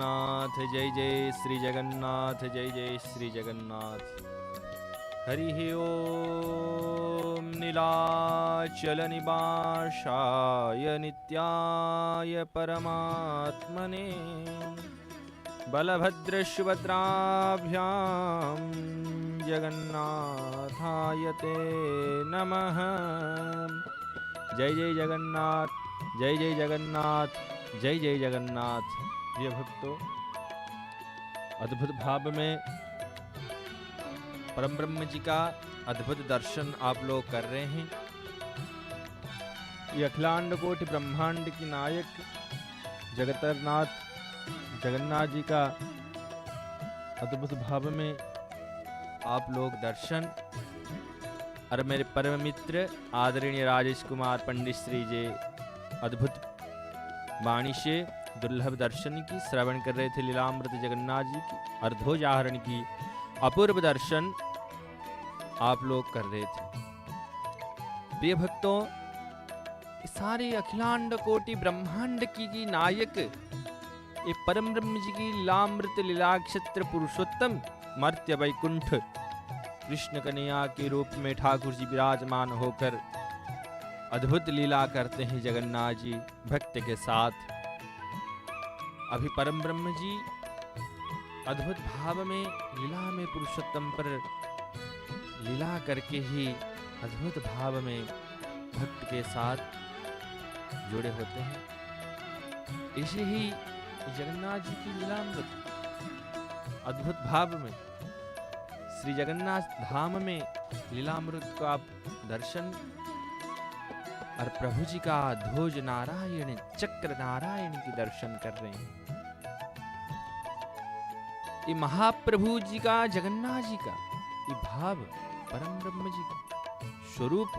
जगन्नाथ, जय जय श्री जगन्नाथ, जय जय श्री जगन्नाथ। हरिः ओम नीलाचल निवासाय नित्याय परमात्मने बलभद्र सुभद्राभ्यां जगन्नाथाय ते नमः। जय जय जगन्नाथ, जय जय जगन्नाथ, जय जय जगन्नाथ। प्रिय भक्तों, अद्भुत भाव में परम ब्रह्म जी का अद्भुत दर्शन आप लोग कर रहे हैं। ये अखिलांड कोटि ब्रह्मांड की नायक जगतरनाथ जगन्नाथ जी का अद्भुत भाव में आप लोग दर्शन और मेरे परम मित्र आदरणीय राजेश कुमार पंडित श्री जी अद्भुत वाणी से दुर्लभ दर्शन की श्रवण कर रहे थे। लीलामृत जगन्नाथ जी की और ध्वजारोहण की अपूर्व दर्शन आप लोग कर रहे थे। प्रिय भक्तों, सारे अखिलांड कोटि ब्रह्मांड की नायक ये परम ब्रह्म जी की लीलामृत लीलाक्षेत्र पुरुषोत्तम मर्त्य वैकुंठ कृष्ण कन्हैया के रूप में ठाकुर जी विराजमान होकर अद्भुत लीला करते हैं जगन्नाथ जी भक्त के साथ। अभी परम ब्रह्म जी अद्भुत भाव में लीला में पुरुषोत्तम पर लीला करके ही अद्भुत भाव में भक्त के साथ जुड़े होते हैं। इसे ही जगन्नाथ जी की लीलामृत अद्भुत भाव में श्री जगन्नाथ धाम में लीलामृत को आप दर्शन और प्रभु जी का ध्वज नारायण चक्र नारायण की दर्शन कर रहे हैं। ये महाप्रभु जी का जगन्नाथ जी का ये भाव परम ब्रह्म जी का स्वरूप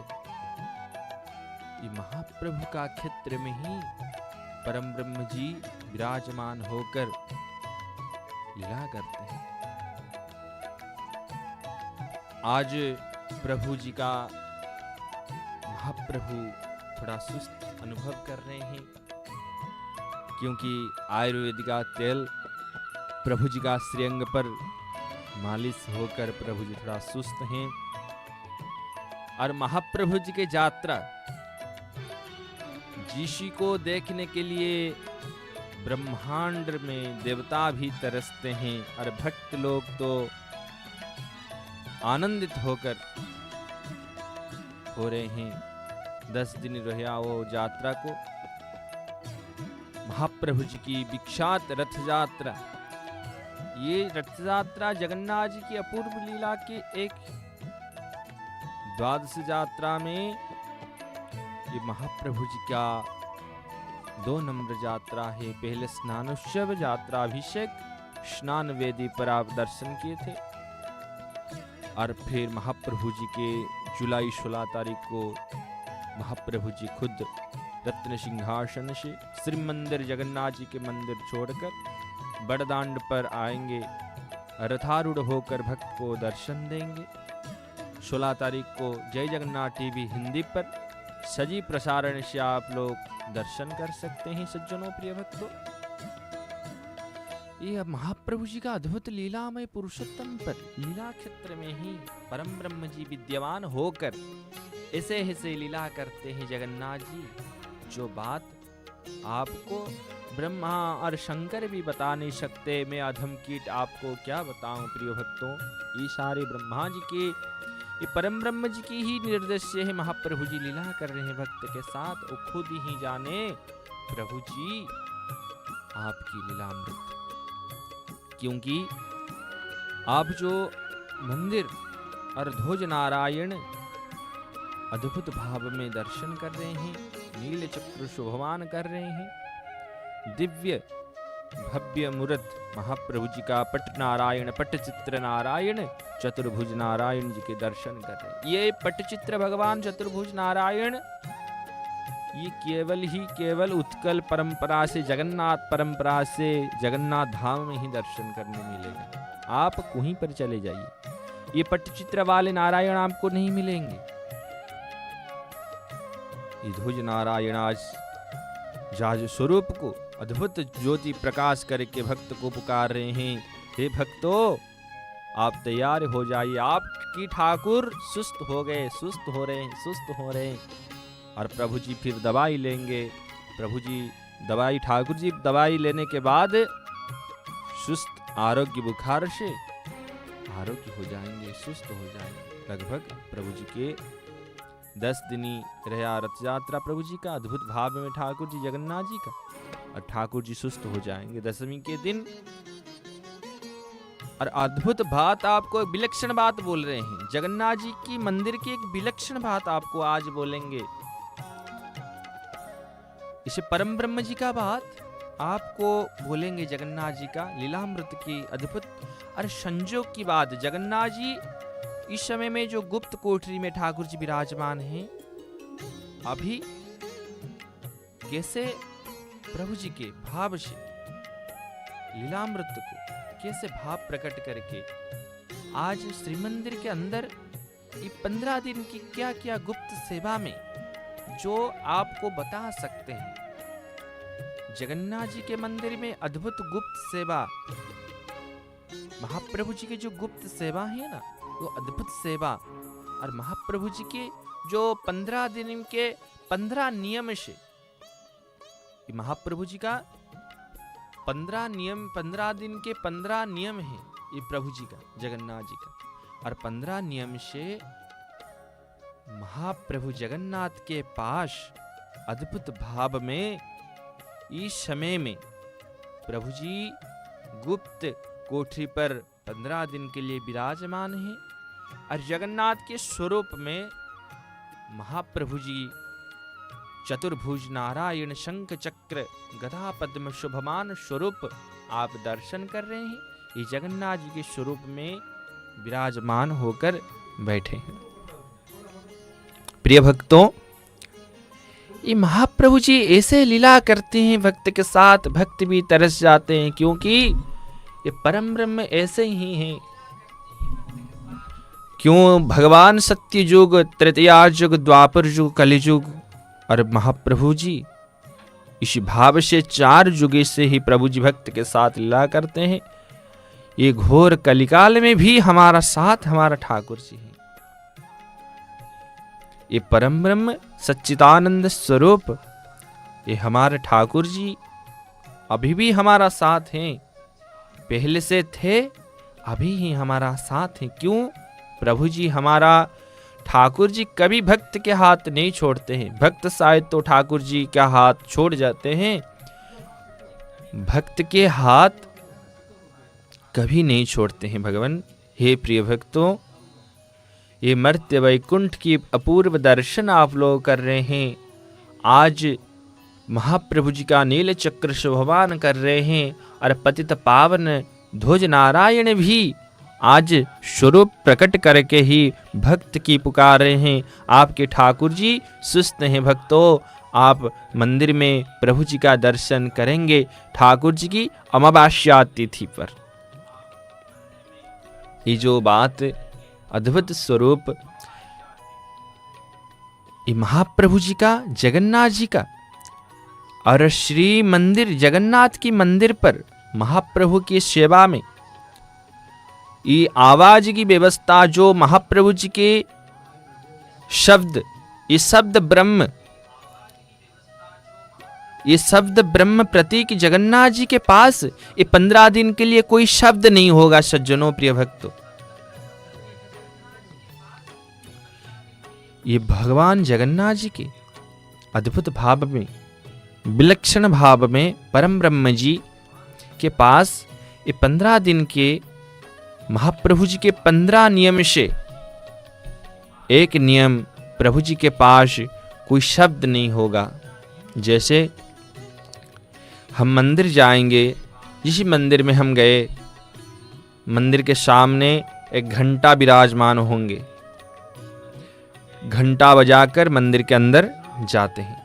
ये महाप्रभु का क्षेत्र में ही परम ब्रह्म जी विराजमान होकर लीला करते हैं। आज प्रभु जी का महाप्रभु थोड़ा सुस्त अनुभव कर रहे हैं क्योंकि आयुर्वेद का तेल प्रभु जी का श्रीअंग पर मालिश होकर प्रभु जी थोड़ा सुस्त हैं। और महाप्रभु जी के यात्रा जीशी को देखने के लिए ब्रह्मांड में देवता भी तरसते हैं और भक्त लोग तो आनंदित होकर हो रहे हैं। 10 दिन रहा वो यात्रा को महाप्रभु जी की विख्यात रथ यात्रा। ये रथ यात्रा जगन्नाथ जी की अपूर्व लीला के एक द्वादश यात्रा में ये महाप्रभु जी का 2 नंबर यात्रा है। पहले स्नानोत्सव यात्रा अभिषेक स्नान वेदी पर आप दर्शन किए थे और फिर महाप्रभु जी के जुलाई 16 तारीख को महाप्रभु जी खुद रत्न सिंहासन से श्री मंदिर जगन्नाथ जी के मंदिर छोड़कर बड़दांड पर आएंगे, रथारूढ़ होकर भक्त को दर्शन देंगे। 16 तारीख को जय जगन्नाथ टीवी हिंदी पर सजी प्रसारण से आप लोग दर्शन कर सकते हैं। सज्जनों, प्रिय भक्तों, ये महाप्रभु जी का अद्भुत लीलामय पुरुषोत्तम पर लीला क्षेत्र में ही परम ब्रह्म जी विद्यमान होकर ऐसे ऐसे लीला करते हैं जगन्नाथ जी, जो बात आपको ब्रह्मा और शंकर भी बता नहीं सकते। मैं अधम कीट आपको क्या बताऊं प्रिय भक्तों। ये सारे ब्रह्मा जी के ये परम ब्रह्म जी की ही निर्देश से है महाप्रभु जी लीला कर रहे हैं भक्त के साथ। वो खुद ही जाने प्रभु जी आपकी लीलामृत, क्योंकि आप जो मंदिर और ध्वज नारायण अद्भुत भाव में दर्शन कर रहे हैं, नील चक्र शोभमान कर रहे हैं, दिव्य भव्य मूर्त महाप्रभु जी का पट नारायण पट चित्र नारायण चतुर्भुज नारायण जी के दर्शन कर रहे हैं। ये पट चित्र भगवान चतुर्भुज नारायण ये केवल उत्कल परंपरा से जगन्नाथ परंपरा से जगन्नाथ धाम में ही दर्शन करने मिलेगा। आप कहीं पर चले जाइए, ये पट्टचित्र वाले नारायण आपको नहीं मिलेंगे। ये ध्वज नारायण आज जाज स्वरूप को अद्भुत ज्योति प्रकाश करके भक्त को पुकार रहे हैं, हे भक्तों आप तैयार हो जाइए, आपकी ठाकुर सुस्त हो रहे हैं। और प्रभु जी फिर दवाई लेंगे। प्रभु जी दवाई, ठाकुर जी दवाई लेने के बाद सुस्त आरोग्य बुखार से आरोग्य हो जाएंगे, सुस्त हो जाएंगे। लगभग प्रभु जी के 10 दिन रहा रथ यात्रा प्रभु जी का, अद्भुत भाव में ठाकुर जी जगन्नाथ जी का, और ठाकुर जी सुस्त हो जाएंगे 10वीं के दिन। और अद्भुत बात, आपको एक विलक्षण बात बोल रहे हैं, जगन्नाथ जी की मंदिर की एक विलक्षण बात आपको आज बोलेंगे। इसे परम ब्रह्म जी का बात आपको बोलेंगे, जगन्नाथ जी का लीलामृत की अद्भुत और संजोग की बात। जगन्नाथ जी इस समय में जो गुप्त कोठरी में ठाकुर जी विराजमान हैं, अभी कैसे प्रभु जी के भाव से लीलामृत को कैसे भाव प्रकट करके आज श्री मंदिर के अंदर ये 15 दिन की क्या क्या गुप्त सेवा में जो आपको बता सकते हैं। जगन्नाथ जी के मंदिर में अद्भुत गुप्त सेवा, महाप्रभु जी के जो गुप्त सेवा है ना, वो अद्भुत सेवा, और महाप्रभु जी के जो 15 दिन के 15 नियम से, महाप्रभु जी का 15 नियम, 15 दिन के 15 नियम है ये प्रभु जी का, जगन्नाथ जी का। और 15 नियम से महाप्रभु जगन्नाथ के पास अद्भुत भाव में इस समय में प्रभु जी गुप्त कोठरी पर 15 दिन के लिए विराजमान है। और जगन्नाथ के स्वरूप में महाप्रभु जी चतुर्भुज नारायण शंख चक्र गदा पद्म शुभमान स्वरूप आप दर्शन कर रहे हैं। ये जगन्नाथ जी के स्वरूप में विराजमान होकर बैठे हैं। प्रिय भक्तों, ये महाप्रभु जी ऐसे लीला करते हैं भक्त के साथ, भक्त भी तरस जाते हैं, क्योंकि ये परम ब्रह्म ऐसे ही हैं। क्यों भगवान सत्य युग, तृतीया युग, द्वापर युग, कलियुग, और महाप्रभु जी इस भाव से 4 युग से ही प्रभु जी भक्त के साथ लीला करते हैं। ये घोर कलिकाल में भी हमारा साथ हमारा ठाकुर जी है। ये परम ब्रह्म सच्चिदानंद स्वरूप, ये हमारे ठाकुर जी अभी भी हमारा साथ हैं, पहले से थे, अभी ही हमारा साथ हैं। क्यों? प्रभु जी हमारा ठाकुर जी कभी भक्त के हाथ नहीं छोड़ते हैं। भक्त शायद तो ठाकुर जी का हाथ छोड़ जाते हैं, भक्त के हाथ कभी नहीं छोड़ते हैं भगवान। हे प्रिय भक्तों, ये मर्त्य वैकुंठ की अपूर्व दर्शन आप लोग कर रहे हैं। आज महाप्रभु जी का नील चक्र शोभान कर रहे हैं, और पतित पावन ध्वज नारायण भी आज स्वरूप प्रकट करके ही भक्त की पुकार रहे हैं। आपके ठाकुर जी सुस्त हैं भक्तों, आप मंदिर में प्रभु जी का दर्शन करेंगे ठाकुर जी की अमावास्या तिथि पर। ये जो बात अद्भुत स्वरूप ये महाप्रभु जी का, जगन्नाथ जी का, और श्री मंदिर जगन्नाथ की मंदिर पर महाप्रभु की सेवा में ये आवाज की व्यवस्था, जो महाप्रभु जी के शब्द, ये शब्द ब्रह्म, ये शब्द ब्रह्म प्रतीक जगन्नाथ जी के पास ये 15 दिन के लिए कोई शब्द नहीं होगा। सज्जनों, प्रिय भक्तों, ये भगवान जगन्नाथ जी के अद्भुत भाव में, विलक्षण भाव में परम ब्रह्म जी के पास ये 15 दिन के महाप्रभु जी के 15 नियम से एक नियम प्रभु जी के पास कोई शब्द नहीं होगा। जैसे हम मंदिर जाएंगे, जिस मंदिर में हम गए, मंदिर के सामने एक घंटा विराजमान होंगे, घंटा बजाकर मंदिर के अंदर जाते हैं।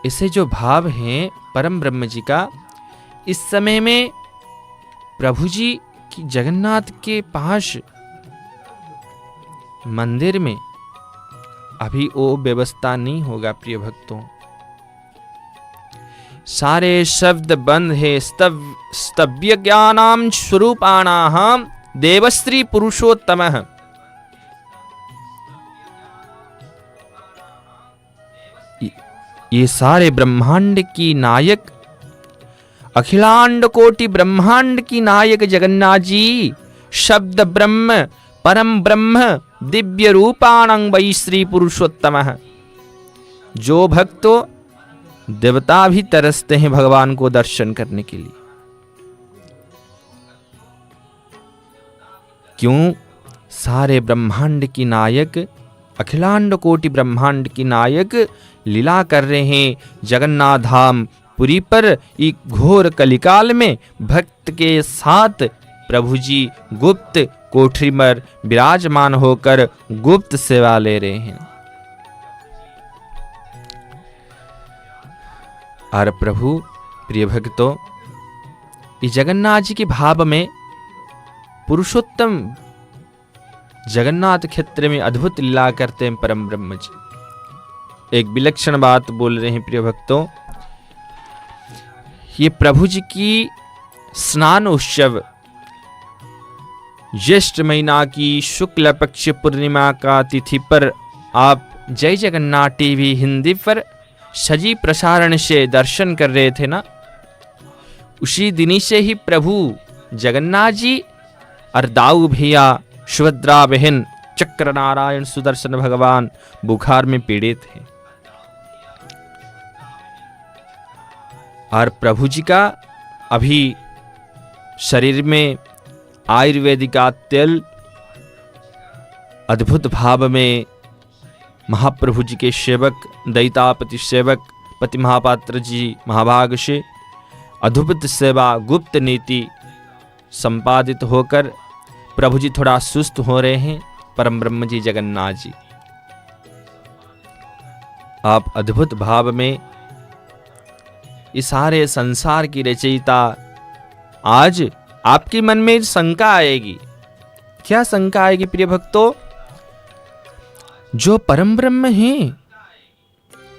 इसे जो भाव है परम ब्रह्म जी का, इस समय में प्रभु जी की जगन्नाथ के पास मंदिर में अभी वो व्यवस्था नहीं होगा प्रिय भक्तों। सारे शब्द बंद है। स्तव्य ज्ञानाम स्वरूपाणाहम देवश्री पुरुषोत्तमः। ये सारे ब्रह्मांड की नायक, अखिलांड कोटि ब्रह्मांड की नायक जगन्नाथ जी शब्द ब्रह्म परम ब्रह्म दिव्य रूपाणं वै श्री पुरुषोत्तमः। जो भक्तों देवता भी तरसते हैं भगवान को दर्शन करने के लिए। क्यों? सारे ब्रह्मांड की नायक, अखिलांड कोटि ब्रह्मांड की नायक लीला कर रहे हैं जगन्नाथ धाम पुरी पर। एक घोर कलिकाल में भक्त के साथ प्रभु जी गुप्त कोठरी में विराजमान होकर गुप्त सेवा ले रहे हैं। और प्रभु प्रिय भक्तों, इस जगन्नाथ जी के भाव में पुरुषोत्तम जगन्नाथ क्षेत्र में अद्भुत लीला करते हैं परम ब्रह्म जी। एक विलक्षण बात बोल रहे हैं प्रिय भक्तों। ये प्रभु जी की स्नान उत्सव ज्येष्ठ महीना की शुक्ल पक्ष पूर्णिमा का तिथि पर आप जय जगन्नाथ टीवी हिंदी पर सजीव प्रसारण से दर्शन कर रहे थे ना। उसी दिन से ही प्रभु जगन्नाथ जी और दाऊ भैया, सुभद्रा बहन, चक्र नारायण सुदर्शन भगवान बुखार में पीड़ित हैं। और प्रभु जी का अभी शरीर में आयुर्वेदिक तेल अद्भुत भाव में महाप्रभु जी के सेवक दैतापति सेवक पति महापात्र जी महाभाग से अद्भुत सेवा गुप्त नीति संपादित होकर प्रभु जी थोड़ा सुस्त हो रहे हैं। परम ब्रह्म जी जगन्नाथ जी आप अद्भुत भाव में इस सारे संसार की रचयिता। आज आपके मन में शंका आएगी। क्या शंका आएगी प्रिय भक्तों? जो परम ब्रह्म हैं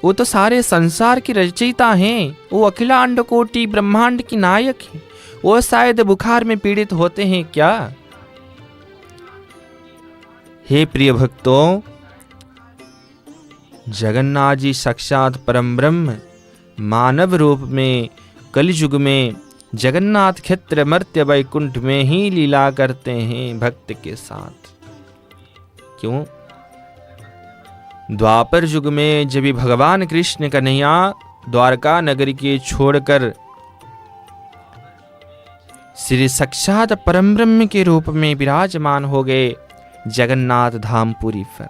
वो तो सारे संसार की रचयिता हैं, वो अखिलांड कोटि ब्रह्मांड की नायक हैं, वो शायद बुखार में पीड़ित होते हैं क्या? हे प्रिय भक्तों, जगन्नाथ जी साक्षात परम ब्रह्म मानव रूप में कलियुग में जगन्नाथ क्षेत्र मर्त्य वैकुंठ में ही लीला करते हैं भक्त के साथ। क्यों? द्वापर युग में जब भगवान कृष्ण कन्हैया द्वारका नगरी के छोड़कर श्री साक्षात परम ब्रह्म के रूप में विराजमान हो गए जगन्नाथ धाम पुरी पर।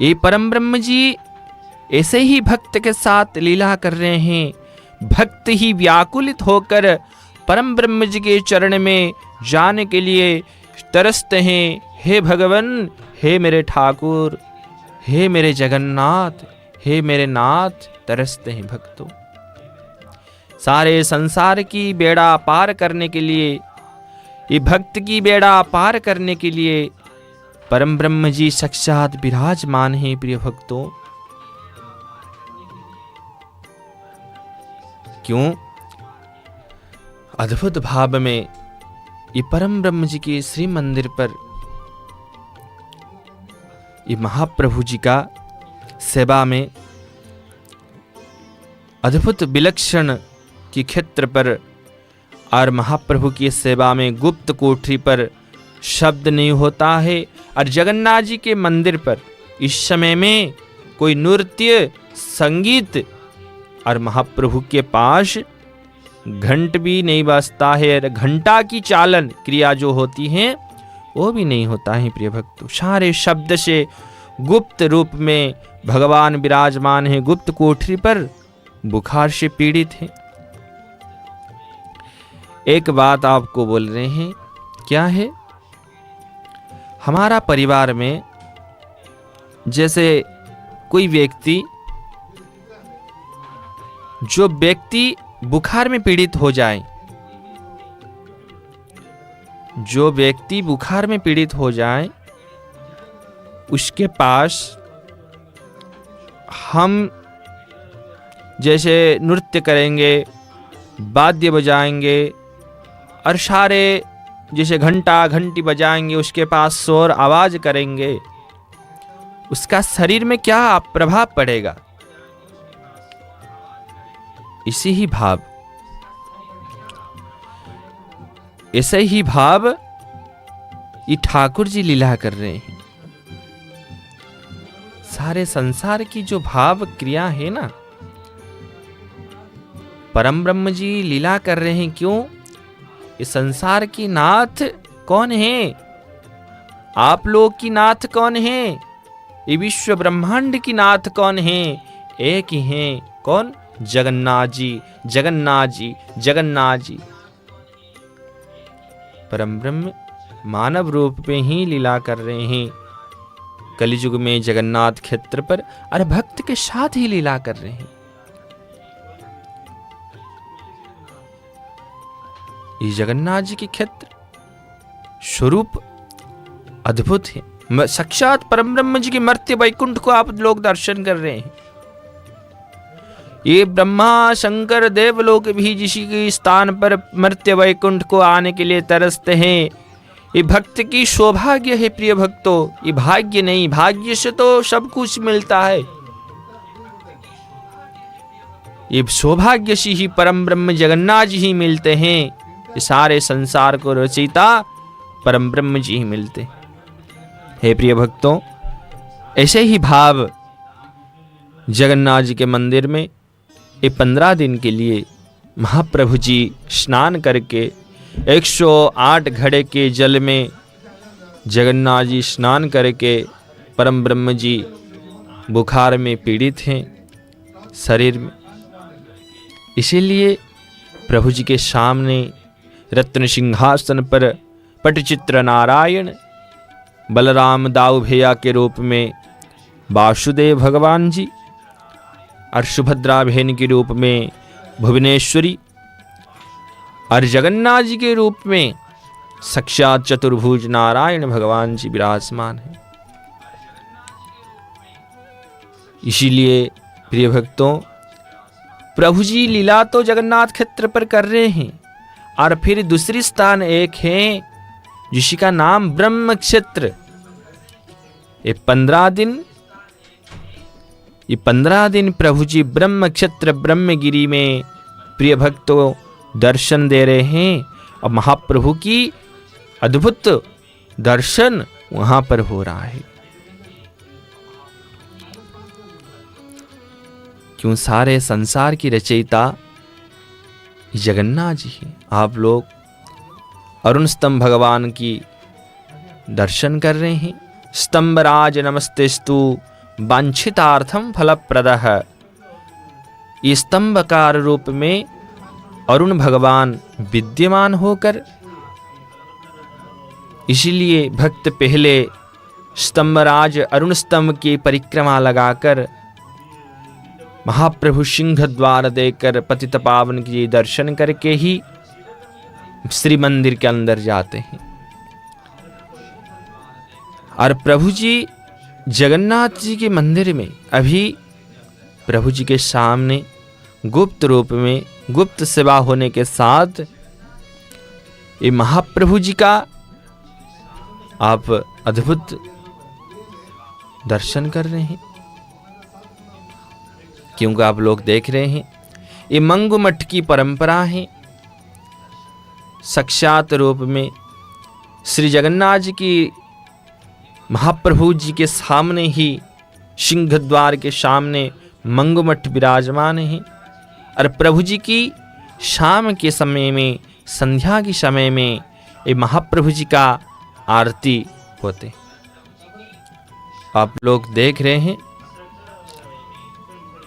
ये परम ब्रह्म जी ऐसे ही भक्त के साथ लीला कर रहे हैं। भक्त ही व्याकुलित होकर परम ब्रह्म जी के चरण में जाने के लिए तरसते हैं। हे भगवान, हे मेरे ठाकुर, हे मेरे जगन्नाथ, हे मेरे नाथ, तरसते हैं भक्तों। सारे संसार की बेड़ा पार करने के लिए, ये भक्त की बेड़ा पार करने के लिए परम ब्रह्म जी साक्षात विराजमान हैं प्रिय भक्तों। क्यों? अद्भुत भाव में ये परम ब्रह्म जी के श्री मंदिर पर ये महाप्रभु जी का सेवा में अद्भुत विलक्षण की क्षेत्र पर और महाप्रभु की सेवा में गुप्त कोठरी पर शब्द नहीं होता है। और जगन्नाथ जी के मंदिर पर इस समय में कोई नृत्य संगीत और महाप्रभु के पास घंट भी नहीं बजता है। घंटा की चालन क्रिया जो होती है वो भी नहीं होता है प्रिय भक्तों। सारे शब्द से गुप्त रूप में भगवान विराजमान है गुप्त कोठरी पर, बुखार से पीड़ित है। एक बात आपको बोल रहे हैं, क्या है? हमारा परिवार में जैसे कोई व्यक्ति, जो व्यक्ति बुखार में पीड़ित हो जाए, जो व्यक्ति बुखार में पीड़ित हो जाए उसके पास हम जैसे नृत्य करेंगे, वाद्य बजाएंगे और सारे जैसे घंटा घंटी बजाएंगे, उसके पास शोर आवाज करेंगे, उसका शरीर में क्या प्रभाव पड़ेगा। इसी ही भाव, ऐसे ही भाव ये ठाकुर जी लीला कर रहे हैं। सारे संसार की जो भाव क्रिया है ना, परम ब्रह्म जी लीला कर रहे हैं। क्यों? ये संसार की नाथ कौन है? आप लोग की नाथ कौन है? ये विश्व ब्रह्मांड की नाथ कौन है? एक ही हैं। कौन? जगन्नाथ जी, जगन्नाथ जी, जगन्नाथ जी। परम ब्रह्म मानव रूप में ही लीला कर रहे हैं कलियुग में जगन्नाथ क्षेत्र पर, और भक्त के साथ ही लीला कर रहे हैं। ये जगन्नाथ जी के क्षेत्र स्वरूप अद्भुत है। साक्षात परम ब्रह्म जी के मर्त्य वैकुंठ को आप लोग दर्शन कर रहे हैं। ये ब्रह्मा शंकर देवलोक भी जिसी के स्थान पर मर्त्य वैकुंठ को आने के लिए तरसते हैं। ये भक्त की सौभाग्य है प्रिय भक्तों, ये भाग्य नहीं। भाग्य से तो सब कुछ मिलता है, ये सौभाग्य से ही परम ब्रह्म जगन्नाथ जी ही मिलते हैं। ये सारे संसार को रचयिता परम ब्रह्म जी ही मिलते हैं। हे प्रिय भक्तों, ऐसे ही भाव जगन्नाथ जी के मंदिर में ये 15 दिन के लिए महाप्रभु जी स्नान करके 108 घड़े के जल में जगन्नाथ जी स्नान करके, परम ब्रह्म जी बुखार में पीड़ित हैं शरीर में, इसीलिए प्रभु जी के सामने रत्न सिंहासन पर पटचित्र नारायण बलराम दाऊ भैया के रूप में वासुदेव भगवान जी और सुभद्रा बहन के रूप में भुवनेश्वरी और जगन्नाथ जी के रूप में साक्षात चतुर्भुज नारायण भगवान जी विराजमान हैं। इसीलिए प्रिय भक्तों, प्रभु जी लीला तो जगन्नाथ क्षेत्र पर कर रहे हैं, और फिर दूसरी स्थान एक है जिसका नाम ब्रह्म क्षेत्र। ये 15 दिन प्रभु जी ब्रह्म क्षेत्र ब्रह्मगिरी में प्रिय भक्तों दर्शन दे रहे हैं, और महाप्रभु की अद्भुत दर्शन वहां पर हो रहा है। क्यों? सारे संसार की रचयिता जगन्नाथ जी हैं। आप लोग अरुण स्तंभ भगवान की दर्शन कर रहे हैं। स्तंभराज नमस्तेस्तु वांछितार्थम फलप्रदः। ये स्तंभकार रूप में अरुण भगवान विद्यमान होकर, इसीलिए भक्त पहले स्तंभराज अरुण स्तंभ की परिक्रमा लगाकर महाप्रभु सिंह द्वार देकर पतित पावन की दर्शन करके ही श्री मंदिर के अंदर जाते हैं। और प्रभु जी जगन्नाथ जी के मंदिर में अभी प्रभु जी के सामने गुप्त रूप में गुप्त सेवा होने के साथ ये महाप्रभु जी का आप अद्भुत दर्शन कर रहे हैं। क्योंकि आप लोग देख रहे हैं ये मंगू मठ की परंपरा है। साक्षात रूप में श्री जगन्नाथ जी की महाप्रभु जी के सामने ही सिंह द्वार के सामने मंगू मठ विराजमान है, और प्रभु जी की शाम के समय में, संध्या के समय में ये महाप्रभु जी का आरती होते। आप लोग देख रहे हैं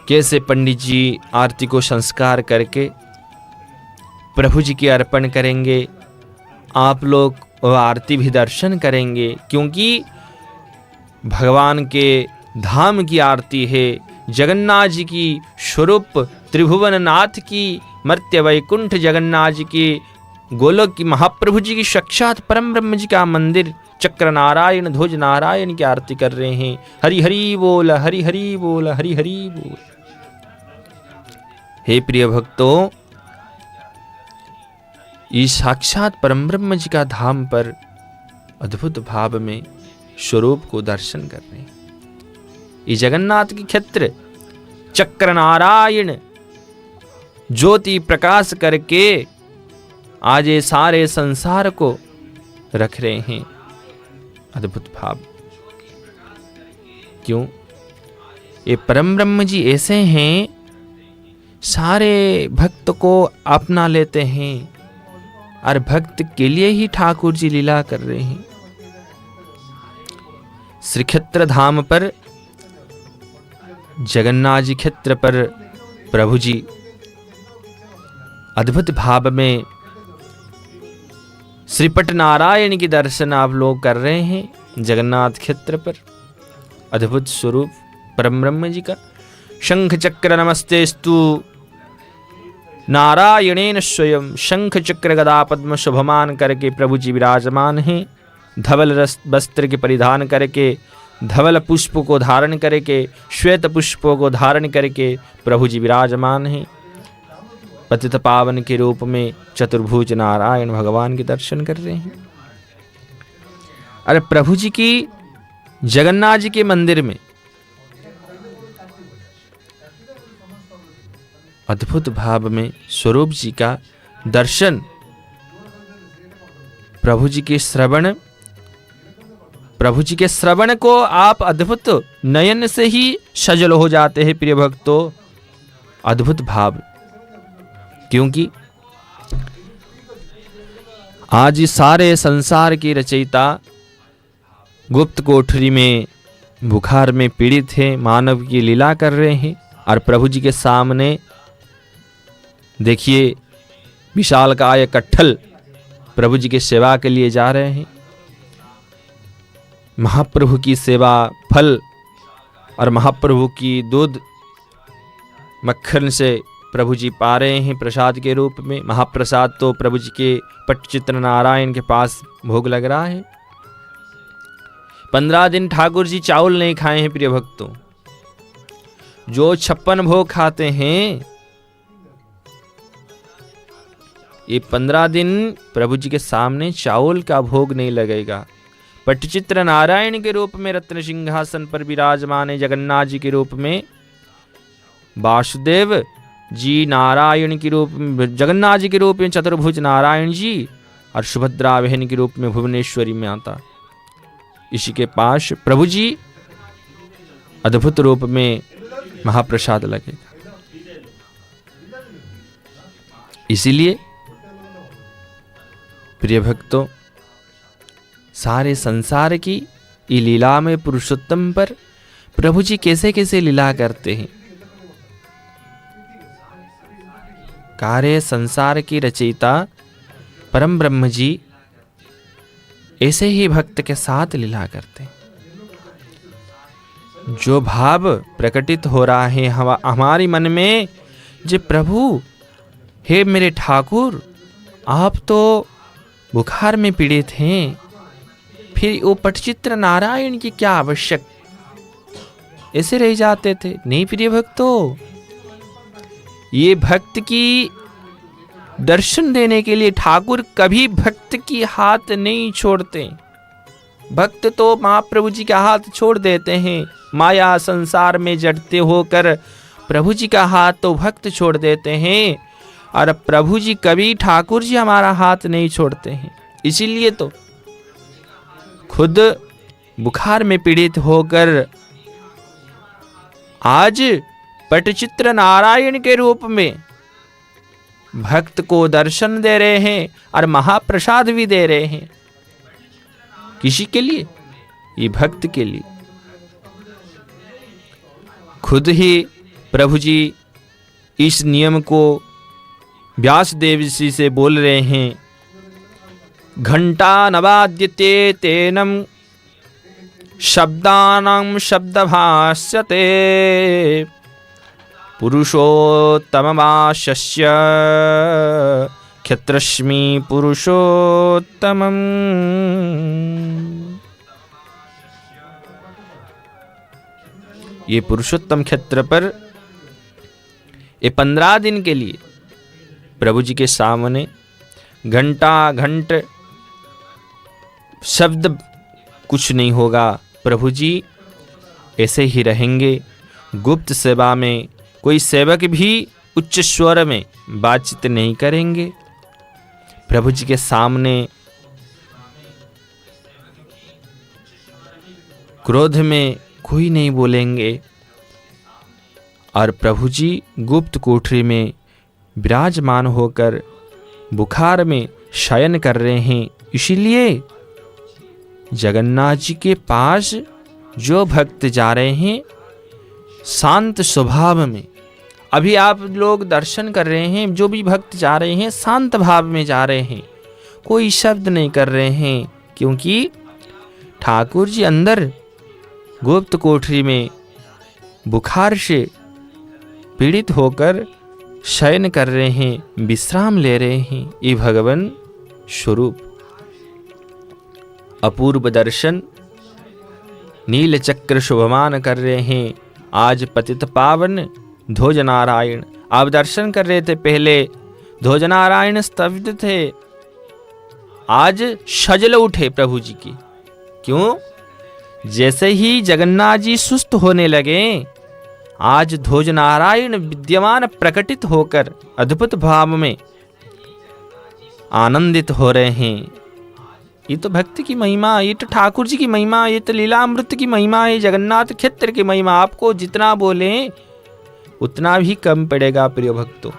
कैसे पंडित जी आरती को संस्कार करके प्रभु जी की अर्पण करेंगे। आप लोग वह आरती भी दर्शन करेंगे, क्योंकि भगवान के धाम की आरती है। जगन्नाथ जी की स्वरूप त्रिभुवन नाथ की मर्त्य वैकुंठ जगन्नाथ जी की गोलोक की महाप्रभु जी की साक्षात परम ब्रह्म जी का मंदिर चक्र नारायण ध्वज नारायण की आरती कर रहे हैं। हरि हरि बोल, हरि हरि बोल, हरि हरि बोल। हे प्रिय भक्तों, इस साक्षात परम ब्रह्म जी का धाम पर अद्भुत भाव में स्वरूप को दर्शन कर रहे हैं। ये जगन्नाथ के क्षेत्र चक्र नारायण ज्योति प्रकाश करके आज ये सारे संसार को रख रहे हैं। अद्भुत भाव। क्यों? ये परम ब्रह्म जी ऐसे हैं, सारे भक्त को अपना लेते हैं और भक्त के लिए ही ठाकुर जी लीला कर रहे हैं। श्री क्षेत्र धाम पर, जगन्नाथ जी क्षेत्र पर प्रभु जी अद्भुत भाव में श्रीपट नारायण की दर्शन आप लोग कर रहे हैं। जगन्नाथ क्षेत्र पर अद्भुत स्वरूप परम ब्रह्म जी का शंख चक्र नमस्तेस्तु नारायणेन स्वयं। शंख चक्र गदा पद्म शोभमान करके प्रभु जी विराजमान हैं। धवल वस्त्र के परिधान करके, धवल पुष्प को धारण करके, श्वेत पुष्पों को धारण करके प्रभु जी विराजमान हैं। पतित पावन के रूप में चतुर्भुज नारायण भगवान के दर्शन कर रहे हैं। अरे प्रभु जी की जगन्नाथ जी के मंदिर में अद्भुत भाव में स्वरूप जी का दर्शन, प्रभु जी के श्रवण को आप अद्भुत नयन से ही सजल हो जाते हैं प्रिय भक्तों। अद्भुत भाव। क्योंकि आज सारे संसार की रचयिता गुप्त कोठरी में बुखार में पीड़ित है, मानव की लीला कर रहे हैं और प्रभु जी के सामने देखिए विशालकाय कट्ठल प्रभु जी की सेवा के लिए जा रहे हैं। महाप्रभु की सेवा फल और महाप्रभु की दूध मक्खन से प्रभु जी पा रहे हैं प्रसाद के रूप में। महाप्रसाद तो प्रभु जी के पट्टचित्र नारायण के पास भोग लग रहा है। 15 दिन ठाकुर जी चावल नहीं खाए हैं प्रिय भक्तों। जो 56 भोग खाते हैं, ये 15 दिन प्रभु जी के सामने चावल का भोग नहीं लगेगा। पट्टचित्र नारायण के रूप में रत्न सिंहासन पर विराजमान है। जगन्नाथ जी के रूप में वासुदेव जी, नारायण के रूप में जगन्नाथ जी के रूप में चतुर्भुज नारायण जी, और सुभद्रा बहन के रूप में भुवनेश्वरी माता। इसी के पास प्रभु जी अद्भुत रूप में महाप्रसाद लगेगा। इसीलिए प्रिय भक्तों, सारे संसार की ये लीला में पुरुषोत्तम पर प्रभु जी कैसे कैसे लीला करते हैं। कार्य संसार की रचयिता परम ब्रह्म जी ऐसे ही भक्त के साथ लीला करते हैं। जो भाव प्रकटित हो रहा है हमारे मन में, जे प्रभु हे मेरे ठाकुर, आप तो बुखार में पीड़ित हैं, फिर वो पट्टचित्र नारायण की क्या आवश्यक, ऐसे रह जाते थे। नहीं प्रिय भक्तों, ये भक्त की दर्शन देने के लिए ठाकुर कभी भक्त की हाथ नहीं छोड़ते। भक्त तो महाप्रभु जी का हाथ छोड़ देते हैं। माया संसार में जड़ते होकर प्रभु जी का हाथ तो भक्त छोड़ देते हैं, और प्रभु जी कभी ठाकुर जी हमारा हाथ नहीं छोड़ते हैं। इसीलिए तो खुद बुखार में पीड़ित होकर आज पट्टचित्र नारायण के रूप में भक्त को दर्शन दे रहे हैं और महाप्रसाद भी दे रहे हैं। किसी के लिए? ये भक्त के लिए। खुद ही प्रभु जी इस नियम को व्यासदेव जी से बोल रहे हैं। घंटा नवाद्यते तेनम शब्दानां शब्दभाष्यते पुरुषोत्तममाशस्य क्षत्रस्मि पुरुषोत्तमम्। ये पुरुषोत्तम क्षेत्र पर ये 15 दिन के लिए प्रभु जी के सामने घंटा घंट शब्द कुछ नहीं होगा। प्रभु जी ऐसे ही रहेंगे। गुप्त सेवा में कोई सेवक भी उच्च स्वर में बातचीत नहीं करेंगे। प्रभु जी के सामने क्रोध में कोई नहीं बोलेंगे। और प्रभु जी गुप्त कोठरी में विराजमान होकर बुखार में शयन कर रहे हैं। इसीलिए जगन्नाथ जी के पास जो भक्त जा रहे हैं शांत स्वभाव में, अभी आप लोग दर्शन कर रहे हैं, जो भी भक्त जा रहे हैं शांत भाव में जा रहे हैं, कोई शब्द नहीं कर रहे हैं, क्योंकि ठाकुर जी अंदर गुप्त कोठरी में बुखार से पीड़ित होकर शयन कर रहे हैं, विश्राम ले रहे हैं। ये भगवान स्वरूप अपूर्व दर्शन नील चक्र शोभमान कर रहे हैं। आज पतित पावन ध्वज नारायण आप दर्शन कर रहे थे, पहले ध्वज नारायण स्तब्ध थे, आज सजल उठे प्रभु जी की। क्यों? जैसे ही जगन्नाथ जी सुस्त होने लगे, आज ध्वज नारायण विद्यमान प्रकटित होकर अद्भुत भाव में आनंदित हो रहे हैं। ये तो भक्ति की महिमा, ये तो ठाकुर जी की महिमा, ये तो लीलामृत की महिमा है, जगन्नाथ क्षेत्र की महिमा। आपको जितना बोले उतना भी कम पड़ेगा प्रिय भक्तों।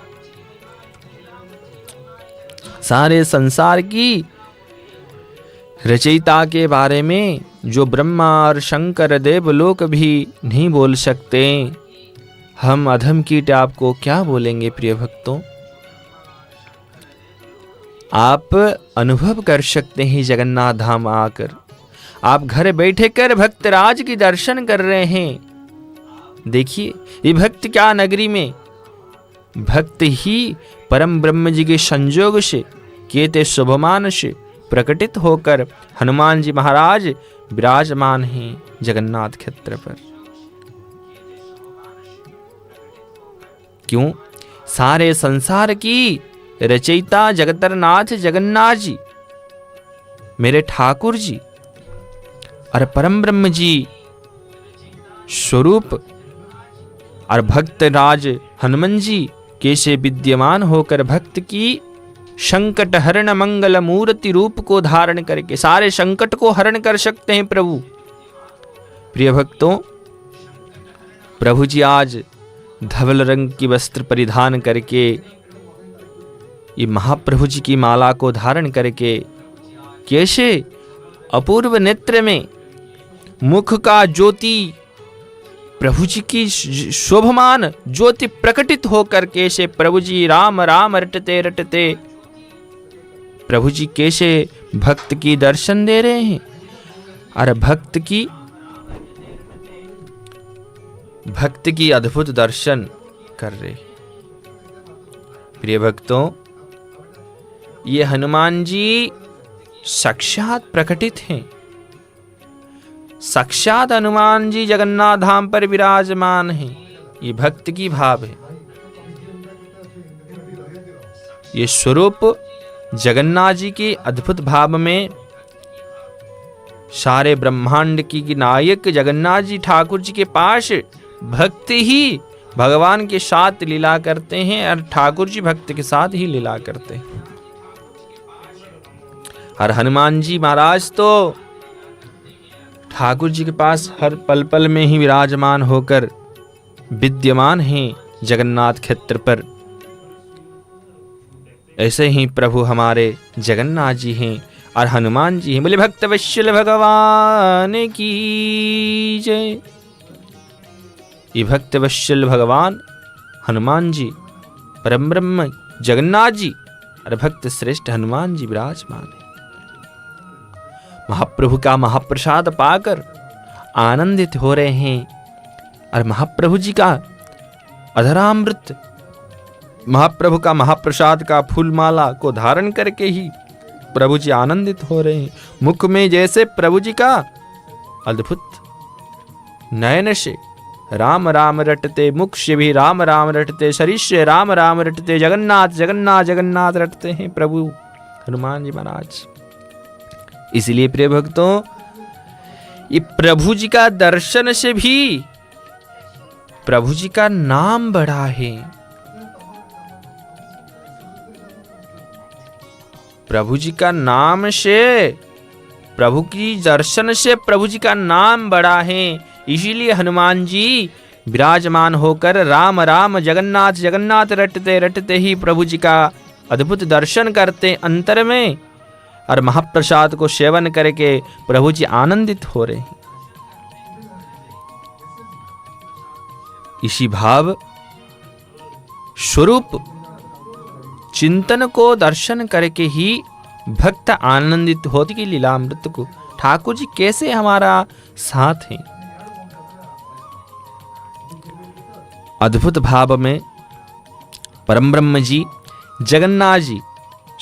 सारे संसार की रचयिता के बारे में जो ब्रह्मा और शंकर देवलोक भी नहीं बोल सकते, हम अधम कीट आपको क्या बोलेंगे प्रिय भक्तों। आप अनुभव कर सकते हैं जगन्नाथ धाम आकर। आप घर बैठे कर भक्तराज की दर्शन कर रहे हैं। देखिए ये भक्त क्या नगरी में भक्त ही परम ब्रह्म जी के संजोग से केते शुभमान से प्रकटित होकर हनुमान जी महाराज विराजमान हैं जगन्नाथ क्षेत्र पर। क्यों? सारे संसार की रचयिता जगतरनाथ जगन्नाथ जी मेरे ठाकुर जी और परम ब्रह्म जी स्वरूप और भक्त राज हनुमान जी कैसे विद्यमान होकर भक्त की संकट हरण मंगल मूर्ति रूप को धारण करके सारे संकट को हरण कर सकते हैं प्रभु। प्रिय भक्तों, प्रभु जी आज धवल रंग की वस्त्र परिधान करके ये महाप्रभु जी की माला को धारण करके कैसे अपूर्व नेत्र में मुख का ज्योति प्रभु जी की शोभमान ज्योति प्रकटित होकर कैसे प्रभु जी राम राम रटते रटते प्रभु जी कैसे भक्त की दर्शन दे रहे हैं और भक्त की अद्भुत दर्शन कर रहे। प्रिय भक्तों, ये हनुमान जी साक्षात प्रकटित हैं। साक्षात हनुमान जी जगन्नाथ धाम पर विराजमान हैं। ये भक्त की भाव है। ये स्वरूप जगन्नाथ जी के अद्भुत भाव में सारे ब्रह्मांड की नायक जगन्नाथ जी ठाकुर जी के पास भक्त ही भगवान के साथ लीला करते हैं और ठाकुर जी भक्त के साथ ही लीला करते हैं। और हनुमान जी महाराज तो ठाकुर जी के पास हर पल पल में ही विराजमान होकर विद्यमान हैं जगन्नाथ क्षेत्र पर। ऐसे ही प्रभु हमारे जगन्नाथ जी हैं और हनुमान जी हैं। बोले भक्त वत्सल भगवान की जय। ये भक्त वत्सल भगवान हनुमान जी परम ब्रह्म जगन्नाथ जी और भक्त श्रेष्ठ हनुमान जी विराजमान है। महाप्रभु का महाप्रसाद पाकर आनंदित हो रहे हैं और महाप्रभु जी का अधरामृत महाप्रभु का महाप्रसाद का फूलमाला को धारण करके ही प्रभु जी आनंदित हो रहे हैं। मुख में जैसे प्रभु जी का अद्भुत नयन से राम राम रटते, मुख से भी राम राम रटते, शरीर से राम राम रटते, जगन्नाथ जगन्नाथ जगन्नाथ रटते हैं प्रभु हनुमान जी महाराज। इसलिए प्रिय भक्तों, ये प्रभु जी का दर्शन से भी प्रभु जी का नाम बढ़ा है। प्रभु जी का नाम से, प्रभु की दर्शन से प्रभु जी का नाम बढ़ा है। इसीलिए हनुमान जी विराजमान होकर राम राम जगन्नाथ जगन्नाथ रटते रटते ही प्रभु जी का अद्भुत दर्शन करते अंतर में, और महाप्रसाद को सेवन करके प्रभु जी आनंदित हो रहे हैं। इसी भाव स्वरूप चिंतन को दर्शन करके ही भक्त आनंदित होती की लीलामृत को। ठाकुर जी कैसे हमारा साथ हैं। अद्भुत भाव में परम ब्रह्म जी जगन्नाथ जी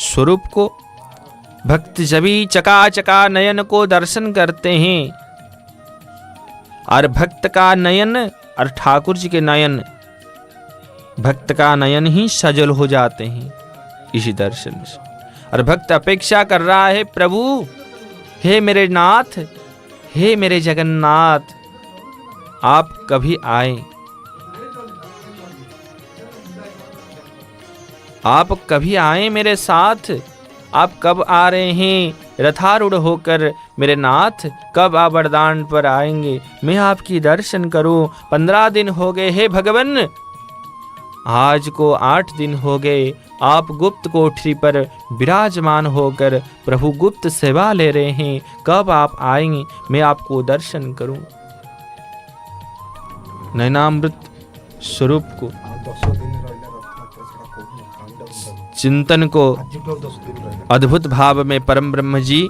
स्वरूप को भक्त जभी चकाचका नयन को दर्शन करते हैं, और भक्त का नयन और ठाकुर जी के नयन, भक्त का नयन ही सजल हो जाते हैं इसी दर्शन से। और भक्त अपेक्षा कर रहा है, प्रभु हे मेरे नाथ, हे मेरे जगन्नाथ, आप कभी आए, आप कभी आए मेरे साथ, आप कब आ रहे हैं रथारूढ़ होकर मेरे नाथ, कब आप वरदान पर आएंगे, मैं आपकी दर्शन करूं। 15 दिन हो गए हे भगवन, आज को 8 दिन हो गए, आप गुप्त कोठरी पर विराजमान होकर प्रभु गुप्त सेवा ले रहे हैं, कब आप आएंगे, मैं आपको दर्शन करूं। नयनामृत स्वरूप को, चिंतन को अद्भुत भाव में परम ब्रह्म जी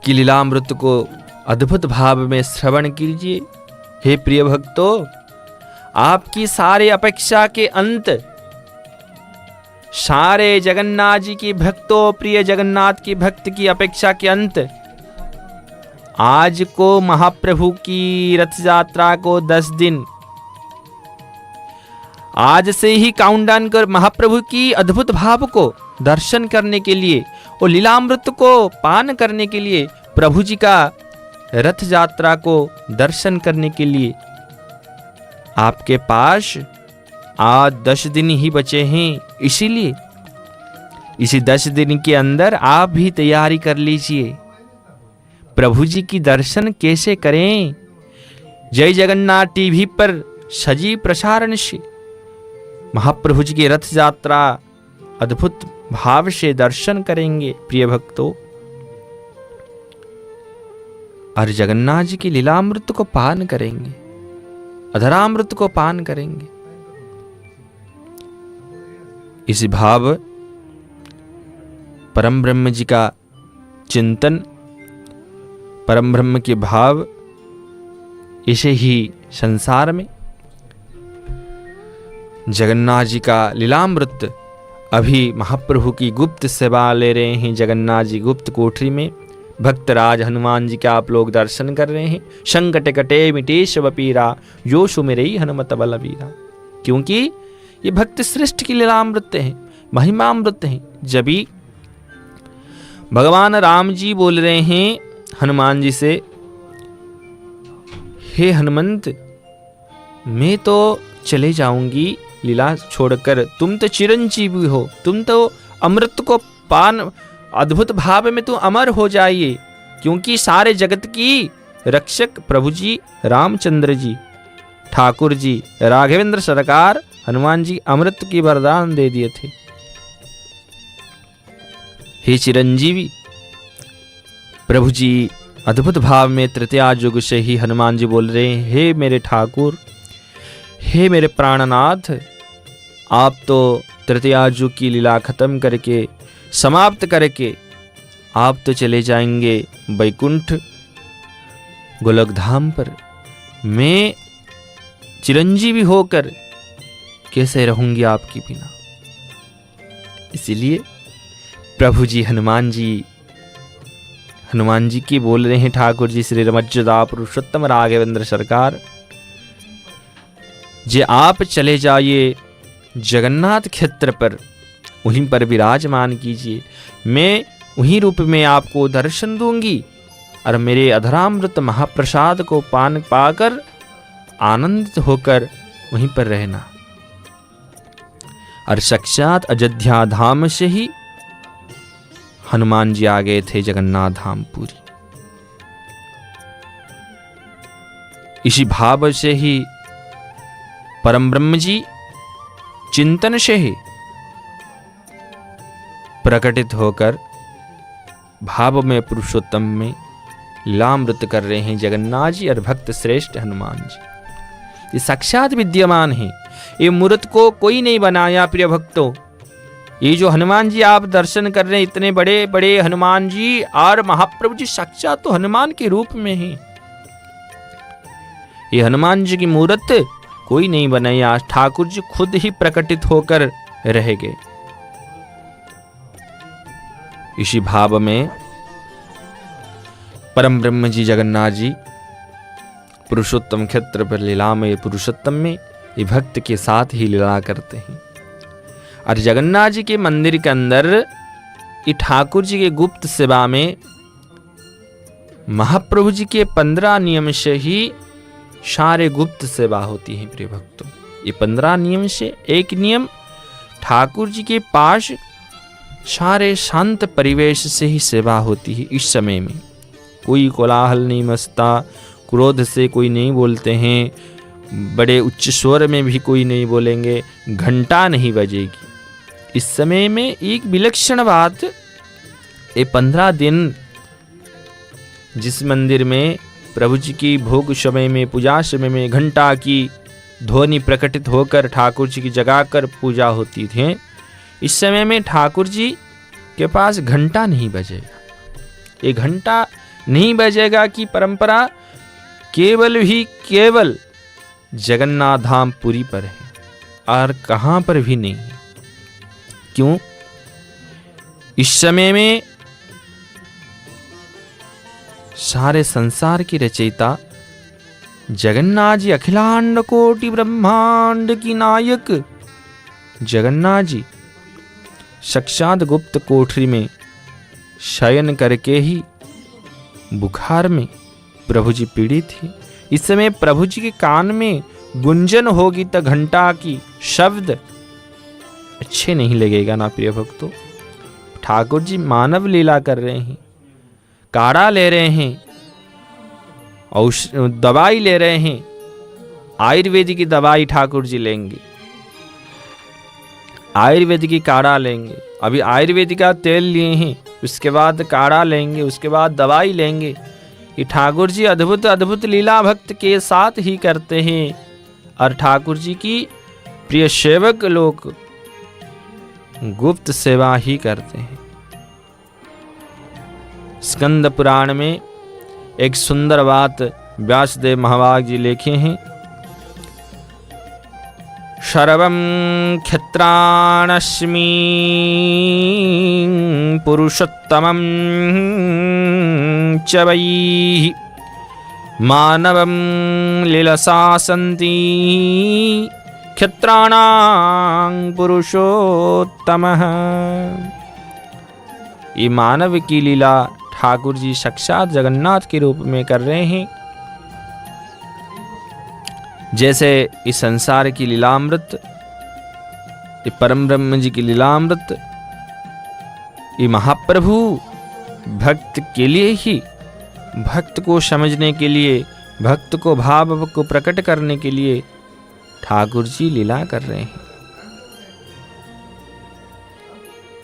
की लीलामृत को अद्भुत भाव में श्रवण कीजिए। हे प्रिय भक्तों, आपकी सारे अपेक्षा के अंत, सारे जगन्नाथ जी की भक्तों, प्रिय जगन्नाथ की भक्त की अपेक्षा के अंत, आज को महाप्रभु की रथ यात्रा को 10 दिन, आज से ही काउंटडाउन कर महाप्रभु की अद्भुत भाव को दर्शन करने के लिए और लीलामृत को पान करने के लिए, प्रभु जी का रथ यात्रा को दर्शन करने के लिए आपके पास आज 10 दिन ही बचे हैं। इसीलिए इसी 10 दिन के अंदर आप भी तैयारी कर लीजिए। प्रभु जी की दर्शन कैसे करें? जय जगन्नाथ टीवी पर सजीव प्रसारण से महाप्रभु जी की रथ यात्रा अद्भुत भाव से दर्शन करेंगे प्रिय भक्तों, और जगन्नाथ जी की लीलामृत को पान करेंगे, अधरामृत को पान करेंगे। इस भाव परम ब्रह्म जी का चिंतन, परम ब्रह्म के भाव, इसे ही संसार में जगन्नाथ जी का लीलामृत, अभी महाप्रभु की गुप्त सेवा ले रहे हैं जगन्नाथ जी गुप्त कोठरी में। भक्तराज हनुमान जी के आप लोग दर्शन कर रहे हैं। संकट कटे मिटेश बपीरा, जो सुमिरई हनुमत बलबीरा। क्योंकि ये भक्त श्रेष्ठ की लीलामृत हैं, महिमामृत हैं। जबी भगवान राम जी बोल रहे हैं हनुमान जी से, हे हनुमंत, मैं तो चले जाऊंगी लीला छोड़कर, तुम तो चिरंजीवी हो, तुम तो अमृत को पान, अद्भुत भाव में तुम अमर हो जाइए। क्योंकि सारे जगत की रक्षक प्रभु जी रामचंद्र जी, ठाकुर जी, राघवेंद्र सरकार, हनुमान जी अमृत की वरदान दे दिए थे। हे चिरंजीवी, प्रभु जी अद्भुत भाव में तृतीया युग से ही हनुमान जी बोल रहे हैं, हे मेरे ठाकुर, हे मेरे प्राणनाथ, आप तो तृतीया युग की लीला खत्म करके, समाप्त करके आप तो चले जाएंगे वैकुंठ गोलक धाम पर। मैं चिरंजीवी होकर कैसे रहूंगी आपके बिना। इसीलिए प्रभु जी हनुमान जी हनुमान जी की बोल रहे हैं ठाकुर जी श्री रमज्जदा पुरुषोत्तम राघवेंद्र सरकार, जे आप चले जाइए जगन्नाथ क्षेत्र पर, वहीं पर विराजमान कीजिए, मैं उन्हीं रूप में आपको दर्शन दूंगी और मेरे अधरामृत महाप्रसाद को पान पाकर आनंदित होकर वहीं पर रहना। और साक्षात अयोध्या धाम से ही हनुमान जी आ गए थे जगन्नाथ धाम पुरी। इसी भाव से ही परम ब्रह्म जी चिंतन से ही प्रकटित होकर भाव में पुरुषोत्तम में लीलामृत कर रहे हैं जगन्नाथ जी और भक्त श्रेष्ठ हनुमान जी। ये साक्षात विद्यमान है, ये मूर्त को कोई नहीं बनाया प्रिय भक्तों। ये जो हनुमान जी आप दर्शन कर रहे हैं, इतने बड़े बड़े हनुमान जी और महाप्रभु जी साक्षात तो हनुमान के रूप में हैं। ये हनुमान जी की मूर्त कोई नहीं बनाया, ठाकुर जी खुद ही प्रकटित होकर रह गए। इसी भाव में परम ब्रह्म जी जगन्नाथ जी पुरुषोत्तम क्षेत्र पर लीलामय पुरुषोत्तम में ये भक्त के साथ ही लीला करते हैं। और जगन्नाथ जी के मंदिर के अंदर ये ठाकुर जी के गुप्त सेवा में महाप्रभु जी के 15 नियम से ही सारे गुप्त सेवा होती है प्रिय भक्तों। ये 15 नियम से एक नियम ठाकुर जी के पास सारे शांत परिवेश से ही सेवा होती है। इस समय में कोई कोलाहल नहीं मचता, क्रोध से कोई नहीं बोलते हैं, बड़े उच्च स्वर में भी कोई नहीं बोलेंगे, घंटा नहीं बजेगी। इस समय में एक विलक्षण बात, ये 15 दिन जिस मंदिर में प्रभु जी की भोग समय में, पूजा समय में घंटा की ध्वनि प्रकटित होकर ठाकुर जी की जगाकर पूजा होती थी, इस समय में ठाकुर जी के पास घंटा नहीं बजेगा। ये घंटा नहीं बजेगा कि परंपरा केवल जगन्नाथ धाम पुरी पर है और कहां पर भी नहीं है। क्यों? इस समय में सारे संसार की रचयिता जगन्नाथ जी, अखिलांड कोटि ब्रह्मांड की नायक जगन्नाथ जी साक्षात गुप्त कोठरी में शयन करके ही बुखार में प्रभु जी पीड़ित थी। इस समय प्रभु जी के कान में गुंजन होगी तो घंटा की शब्द अच्छे नहीं लगेगा ना प्रिय भक्तों। ठाकुर जी मानव लीला कर रहे हैं, काढ़ा ले रहे हैं, दवाई ले रहे हैं, आयुर्वेदिक की दवाई ठाकुर जी लेंगे, आयुर्वेदिक की काढ़ा लेंगे, अभी आयुर्वेदिक का तेल लिए हैं, उसके बाद काढ़ा लेंगे, उसके बाद दवाई लेंगे। ये ठाकुर जी अद्भुत अद्भुत लीला भक्त के साथ ही करते हैं और ठाकुर जी की प्रिय सेवक लोग गुप्त सेवा ही करते हैं। स्कंद पुराण में एक सुंदर बात व्यासदेव महाभाग जी लिखे हैं, सर्वं क्षत्राणस्मि पुरुषोत्तमं च वै मानवं लीलसा सन्ति क्षत्राणां पुरुषोत्तमः। ये मानव की लीला ठाकुर जी साक्षात जगन्नाथ के रूप में कर रहे हैं। जैसे इस संसार की लीलामृत, ये परम ब्रह्म जी की लीलामृत, ये महाप्रभु भक्त के लिए ही, भक्त को समझने के लिए, भक्त को भाव को प्रकट करने के लिए ठाकुर जी लीला कर रहे हैं।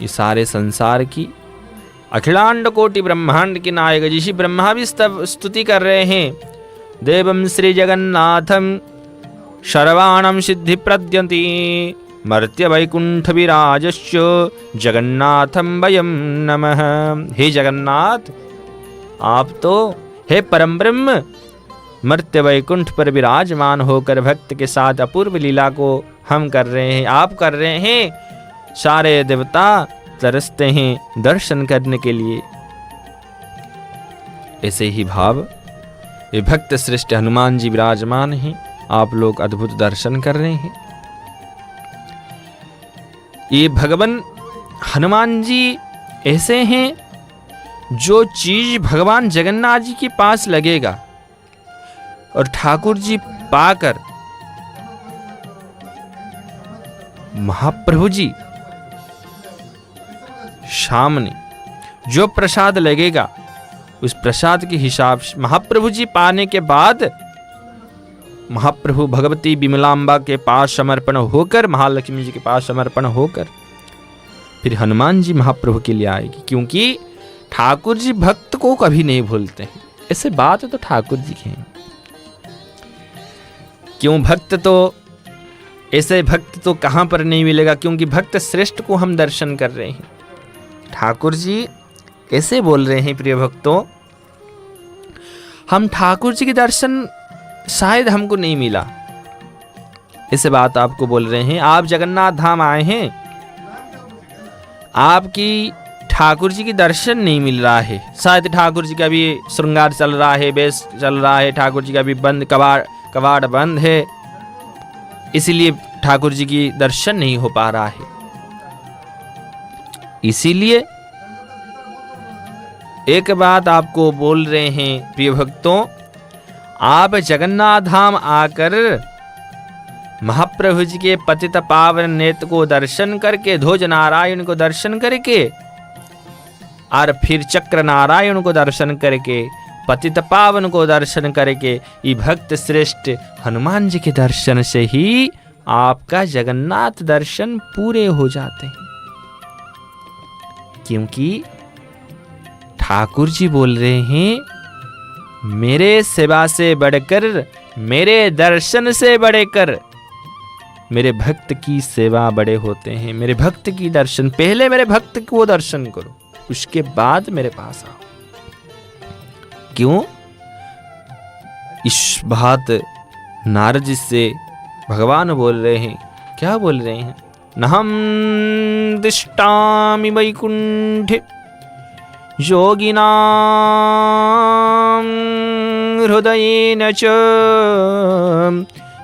ये सारे संसार की अखिलांड कोटि ब्रह्मांड के नायक जी ब्रह्मा भी स्तुति कर रहे हैं। देवं श्री जगन्नाथम शर्वाणं सिद्धि प्रद्यन्ति मर्त्य वैकुंठ विराजस्य जगन्नाथं वयं नमः। हे जगन्नाथ, आप तो हे परम ब्रह्म मर्त्य वैकुंठ पर विराजमान होकर भक्त के साथ अपूर्व लीला को हम कर रहे हैं, आप कर रहे हैं। सारे देवता तरसते हैं दर्शन करने के लिए। ऐसे ही भाव ये भक्त श्रेष्ठ हनुमान जी विराजमान हैं। आप लोग अद्भुत दर्शन कर रहे हैं। ये भगवान हनुमान जी ऐसे हैं जो चीज भगवान जगन्नाथ जी के पास लगेगा और ठाकुर जी पाकर महाप्रभु जी सामने जो प्रसाद लगेगा उस प्रसाद के हिसाब से महाप्रभु जी पाने के बाद महाप्रभु भगवती विमलांबा के पास समर्पण होकर, महालक्ष्मी जी के पास समर्पण होकर फिर हनुमान जी महाप्रभु के लिए आएगी। क्योंकि ठाकुर जी भक्त को कभी नहीं भूलते हैं। ऐसे बात तो ठाकुर जी के हैं। क्यों भक्त तो ऐसे भक्त तो कहां पर नहीं मिलेगा, क्योंकि भक्त श्रेष्ठ को हम दर्शन कर रहे हैं। ठाकुर जी ऐसे बोल रहे हैं, प्रिय भक्तों, हम ठाकुर जी के दर्शन शायद हमको नहीं मिला, ऐसे बात आपको बोल रहे हैं। आप जगन्नाथ धाम आए हैं, आपकी ठाकुर जी की दर्शन नहीं मिल रहा है। शायद ठाकुर जी का भी श्रृंगार चल रहा है, बेस चल रहा है, ठाकुर जी का भी बंद कबाड़ बंद है, इसीलिए ठाकुर जी की दर्शन नहीं हो पा रहा है। इसीलिए एक बात आपको बोल रहे हैं, प्रिय भक्तों, आप जगन्नाथ धाम आकर महाप्रभु जी के पतित पावन नेत्र को दर्शन करके, ध्वज नारायण को दर्शन करके और फिर चक्र नारायण को दर्शन करके, पतित पावन को दर्शन करके, ये भक्त श्रेष्ठ हनुमान जी के दर्शन से ही आपका जगन्नाथ दर्शन पूरे हो जाते हैं। क्योंकि ठाकुर जी बोल रहे हैं, मेरे सेवा से बढ़कर, मेरे दर्शन से बढ़कर मेरे भक्त की सेवा बड़े होते हैं। मेरे भक्त की दर्शन, पहले मेरे भक्त को दर्शन करो, उसके बाद मेरे पास आओ। क्यों? इस बात नारद जी से भगवान बोल रहे हैं। क्या बोल रहे हैं? नहं तिष्ठामि वैकुंठे योगिनां हृदयेन च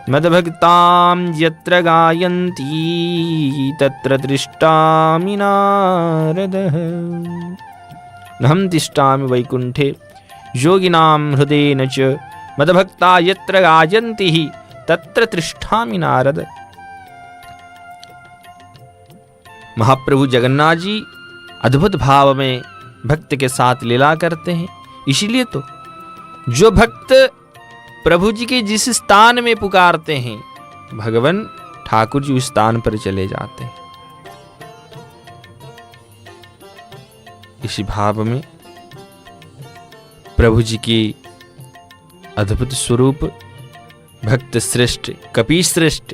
मद्भक्तां यत्र गायन्ति तत्र तिष्ठामि नारदः। नहं तिष्ठामि वैकुंठे योगिनां हृदयेन च मद्भक्ता यत्र गायन्ति तत्र तिष्ठामि नारद। महाप्रभु जगन्नाथ जी अद्भुत भाव में भक्त के साथ लीला करते हैं। इसीलिए तो जो भक्त प्रभु जी के जिस स्थान में पुकारते हैं, भगवान ठाकुर जी उस स्थान पर चले जाते हैं। इसी भाव में प्रभु जी की अद्भुत स्वरूप भक्त श्रेष्ठ, कपि श्रेष्ठ,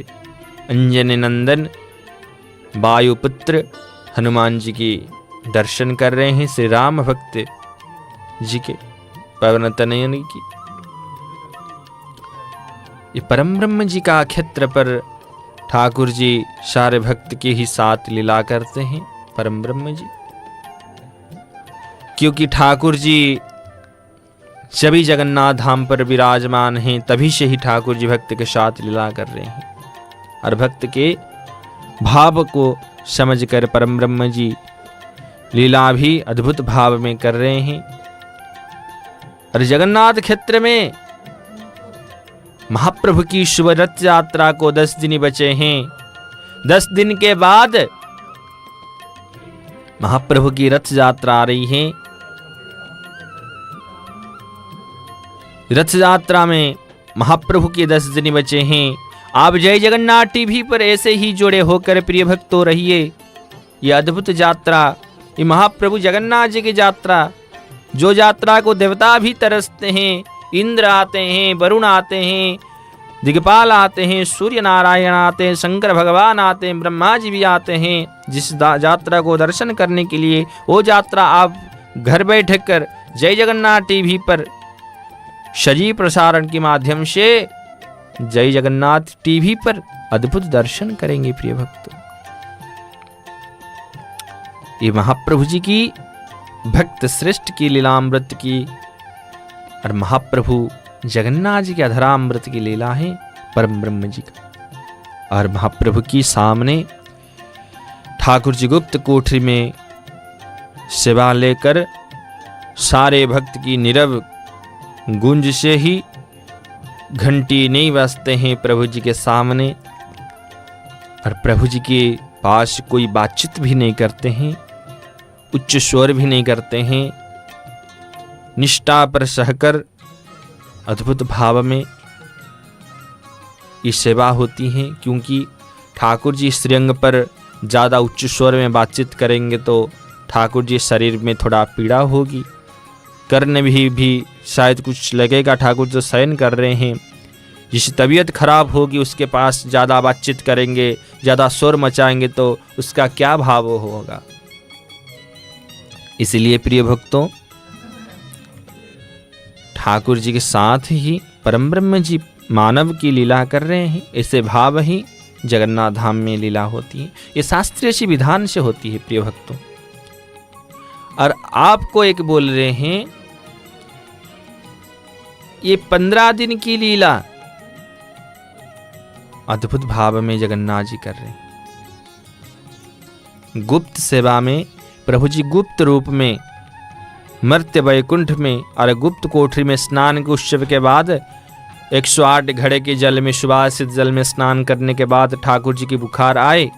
अंजनी नंदन, वायुपुत्र हनुमान जी की दर्शन कर रहे हैं। श्री राम भक्त जी के पवन तनयन की ये परम ब्रह्म जी का क्षेत्र पर ठाकुर जी सारे भक्त के ही साथ लीला करते हैं। परम ब्रह्म जी, क्योंकि ठाकुर जी सभी जगन्नाथ धाम पर विराजमान हैं, तभी से ही ठाकुर जी भक्त के साथ लीला कर रहे हैं। और भक्त के भाव को समझकर परम ब्रह्म जी लीला भी अद्भुत भाव में कर रहे हैं। और जगन्नाथ क्षेत्र में महाप्रभु की शुभ रथ यात्रा को 10 दिन बचे हैं। 10 दिन के बाद महाप्रभु की रथ यात्रा आ रही है। रथ यात्रा में महाप्रभु के 10 दिन बचे हैं। आप जय जगन्नाथ टीवी पर ऐसे ही जुड़े होकर प्रिय भक्तों रहिए। ये अद्भुत यात्रा, ये महाप्रभु जगन्नाथ जी की यात्रा, जो यात्रा को देवता भी तरसते हैं। इंद्र आते हैं, वरुण आते हैं, दिग्पाल आते हैं, सूर्य नारायण आते हैं, शंकर भगवान आते हैं, ब्रह्मा जी भी आते हैं। जिस यात्रा को दर्शन करने के लिए, वो यात्रा आप घर बैठ कर जय जगन्नाथ टीवी पर सजीव प्रसारण के माध्यम से जय जगन्नाथ टीवी पर अद्भुत दर्शन करेंगे। प्रिय भक्तों, ये महाप्रभु जी की भक्त श्रेष्ठ की लीलामृत की और महाप्रभु जगन्नाथ जी के अधरामृत की लीला है परम ब्रह्म जी का। और महाप्रभु की सामने ठाकुर जी गुप्त कोठरी में सेवा लेकर सारे भक्त की नीरव गूंज से ही घंटी नहीं बजते हैं प्रभु जी के सामने, और प्रभु जी के पास कोई बातचीत भी नहीं करते हैं, उच्च स्वर भी नहीं करते हैं, निष्ठा पर सहकर अद्भुत भाव में ये सेवा होती है। क्योंकि ठाकुर जी श्रीअंग पर ज़्यादा उच्च स्वर में बातचीत करेंगे तो ठाकुर जी शरीर में थोड़ा पीड़ा होगी, करने भी शायद कुछ लगेगा, ठाकुर जो शयन कर रहे हैं। जिसकी तबीयत खराब होगी उसके पास ज़्यादा बातचीत करेंगे, ज़्यादा शोर मचाएंगे तो उसका क्या भाव होगा। इसलिए प्रिय भक्तों, ठाकुर जी के साथ ही परम ब्रह्म जी मानव की लीला कर रहे हैं, ऐसे भाव ही जगन्नाथ धाम में लीला होती है। ये शास्त्रीय सी विधान से होती है प्रिय भक्तों। और आपको एक बोल रहे हैं ये 15 दिन की लीला अद्भुत भाव में जगन्नाथ जी कर रहे हैं। गुप्त सेवा में प्रभु जी गुप्त रूप में मर्त्य वैकुंठ में और गुप्त कोठरी में स्नान के उत्सव के बाद 108 घड़े के जल में सुवासित जल में स्नान करने के बाद ठाकुर जी की बुखार आए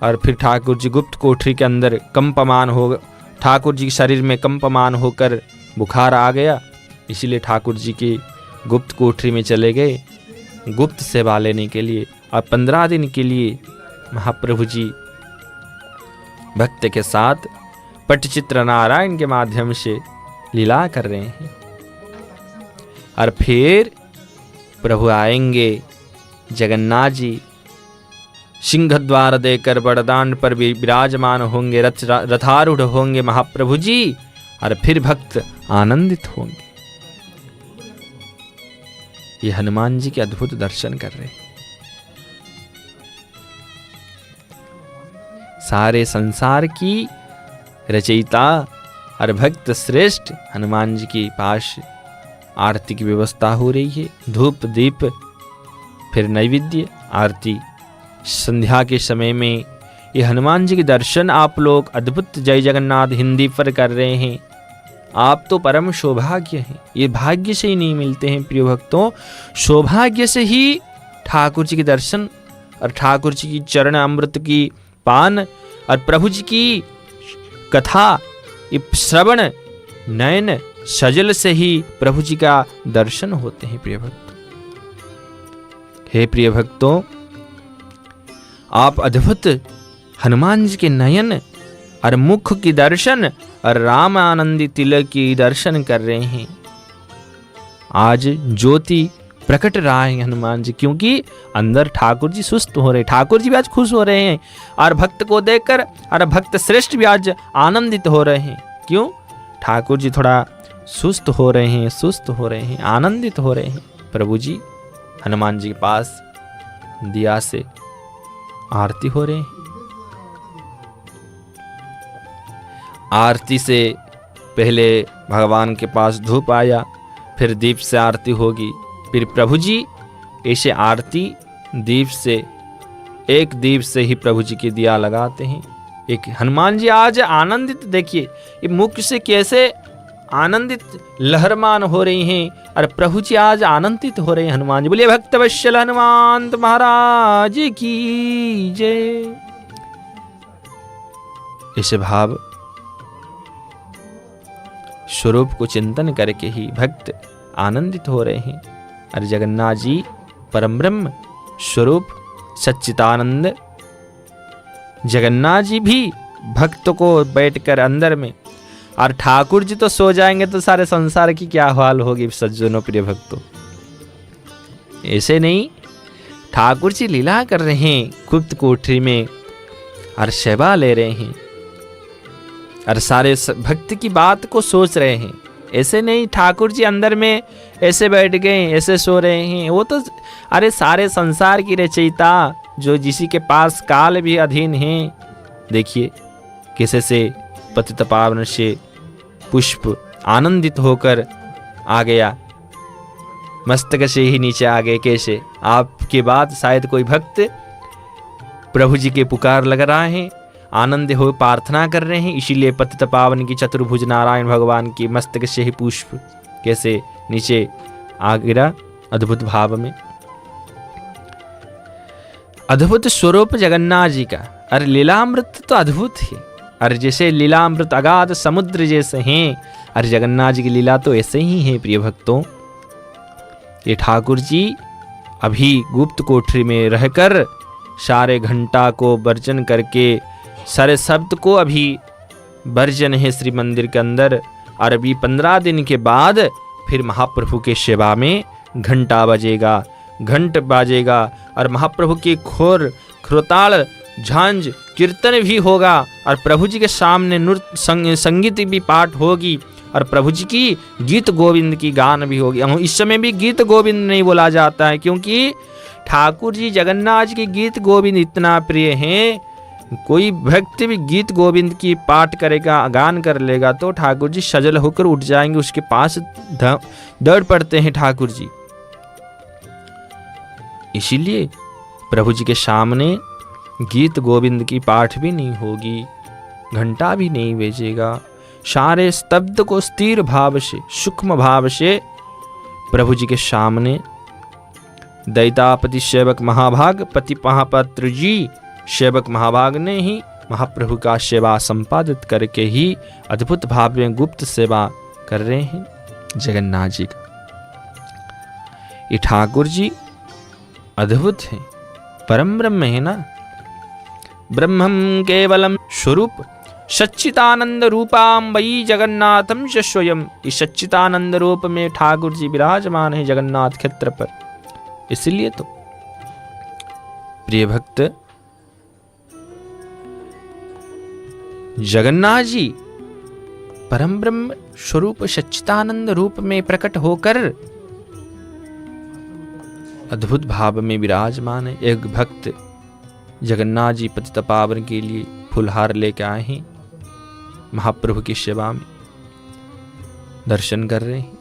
और फिर ठाकुर जी गुप्त कोठरी के अंदर कंपमान हो, ठाकुर जी के शरीर में कंपमान होकर बुखार आ गया। इसलिए ठाकुर जी की गुप्त कोठरी में चले गए गुप्त सेवा लेने के लिए। और 15 दिन के लिए महाप्रभु जी भक्त के साथ पट्टचित्र नारायण के माध्यम से लीला कर रहे हैं। और फिर प्रभु आएंगे जगन्नाथ जी सिंह द्वार देकर बड़दांड पर भी विराजमान होंगे, रथारूढ़ होंगे महाप्रभु जी, और फिर भक्त आनंदित होंगे। ये हनुमान जी के अद्भुत दर्शन कर रहे हैं। सारे संसार की रचयिता और भक्त श्रेष्ठ हनुमान जी के पास आरती की व्यवस्था हो रही है। धूप दीप फिर नैवेद्य आरती संध्या के समय में ये हनुमान जी के दर्शन आप लोग अद्भुत जय जगन्नाथ हिंदी पर कर रहे हैं। आप तो परम सौभाग्य हैं, ये भाग्य से ही नहीं मिलते हैं प्रिय भक्तों। सौभाग्य से ही ठाकुर जी के दर्शन और ठाकुर जी की चरण अमृत की पान और प्रभु जी की कथा श्रवण नयन सजल से ही प्रभु जी का दर्शन होते हैं प्रिय भक्तों। हे प्रिय भक्तों, आप अद्भुत हनुमान जी के नयन और मुख की दर्शन और राम आनंदी तिलक की दर्शन कर रहे हैं। आज ज्योति प्रकट रहा है हनुमान जी, क्योंकि अंदर ठाकुर जी सुस्त हो रहे, ठाकुर जी भी आज खुश हो रहे हैं और भक्त को देखकर और भक्त श्रेष्ठ भी आज आनंदित हो रहे हैं। क्यों? ठाकुर जी थोड़ा सुस्त हो रहे हैं, आनंदित हो रहे हैं। प्रभु जी हनुमान जी के पास दिया से आरती हो रहे हैं। आरती से पहले भगवान के पास धूप आया, फिर दीप से आरती होगी, फिर प्रभु जी ऐसे आरती दीप से एक दीप से ही प्रभु जी की दिया लगाते हैं। एक हनुमान जी आज आनंदित, देखिए ये मुख से कैसे आनंदित लहरमान हो रही हैं और प्रभु जी आज आनंदित हो रहे हैं। हनुमान जी बोलिए भक्त वत्सल हनुमान महाराज की जय। इस भाव स्वरूप को चिंतन करके ही भक्त आनंदित हो रहे हैं। और जगन्नाथ जी परम ब्रह्म स्वरूप सच्चिदानंद जगन्नाथ जी भी भक्त को बैठकर अंदर में, और ठाकुर जी तो सो जाएंगे तो सारे संसार की क्या हाल होगी सज्जनों प्रिय भक्तों। ऐसे नहीं, ठाकुर जी लीला कर रहे हैं गुप्त कोठरी में और सेवा ले रहे हैं और सारे भक्त की बात को सोच रहे हैं। ऐसे नहीं ठाकुर जी अंदर में ऐसे बैठ गए, ऐसे सो रहे हैं। वो तो अरे सारे संसार की रचयिता जो जिसी के पास काल भी अधीन है। देखिए कैसे से पतित पावन से पुष्प आनंदित होकर आ गया, मस्तक से ही नीचे आ गए। कैसे? आपके बाद शायद कोई भक्त प्रभु जी के पुकार लग रहा है, आनंद हो प्रार्थना कर रहे हैं, इसीलिए पतित पावन की चतुर्भुज नारायण भगवान की मस्तक से ही पुष्प कैसे नीचे आ गिरा अद्भुत भाव में। अद्भुत स्वरूप जगन्नाथ जी का। अरे लीलामृत तो अद्भुत है। अरे जैसे लीलामृत अगाध समुद्र जैसे हैं, अरे जगन्नाथ जी की लीला तो ऐसे ही है प्रिय भक्तों। ये ठाकुर जी अभी गुप्त कोठरी में रहकर सारे घंटा को वर्जन करके, सारे शब्द को अभी वर्जन है श्री मंदिर के अंदर, और अभी 15 दिन के बाद फिर महाप्रभु के सेवा में घंटा बजेगा, घंट बाजेगा, और महाप्रभु की खोर खरोताल झांझ कीर्तन भी होगा, और प्रभु जी के सामने नृत्य संगीत भी पाठ होगी, और प्रभु जी की गीत गोविंद की गान भी होगी। इस समय भी गीत गोविंद नहीं बोला जाता है, क्योंकि ठाकुर जी जगन्नाथ जी के गीत गोविंद इतना प्रिय हैं। कोई भक्त भी गीत गोविंद की पाठ करेगा, गान कर लेगा, तो ठाकुर जी सजल होकर उठ जाएंगे, उसके पास दौड़ पड़ते हैं ठाकुर जी। इसीलिए प्रभु जी के सामने गीत गोविंद की पाठ भी नहीं होगी, घंटा भी नहीं बजेगा। सारे स्तब्ध को स्थिर भाव से, सूक्ष्म भाव से प्रभु जी के सामने दैतापति सेवक महाभाग पति महापात्र जी सेवक महाभाग ने ही महाप्रभु का सेवा संपादित करके ही अद्भुत भाव में गुप्त सेवा कर रहे हैं जगन्नाथ जी का। ये ठाकुर जी अद्भुत है, परम ब्रह्म है ना। ब्रह्मं केवलम स्वरूप सच्चिदानंद रूपाम वही जगन्नाथम च स्वयं। इस सच्चिदानंद रूप में ठाकुर जी विराजमान है जगन्नाथ क्षेत्र पर। इसलिए तो प्रिय भक्त जगन्नाथ जी परम ब्रह्म स्वरूप सच्चिदानंद रूप में प्रकट होकर अद्भुत भाव में विराजमान है। एक भक्त जगन्नाथ जी पतित पावन के लिए फुलहार लेके आए हैं, महाप्रभु की सेवा में दर्शन कर रहे हैं।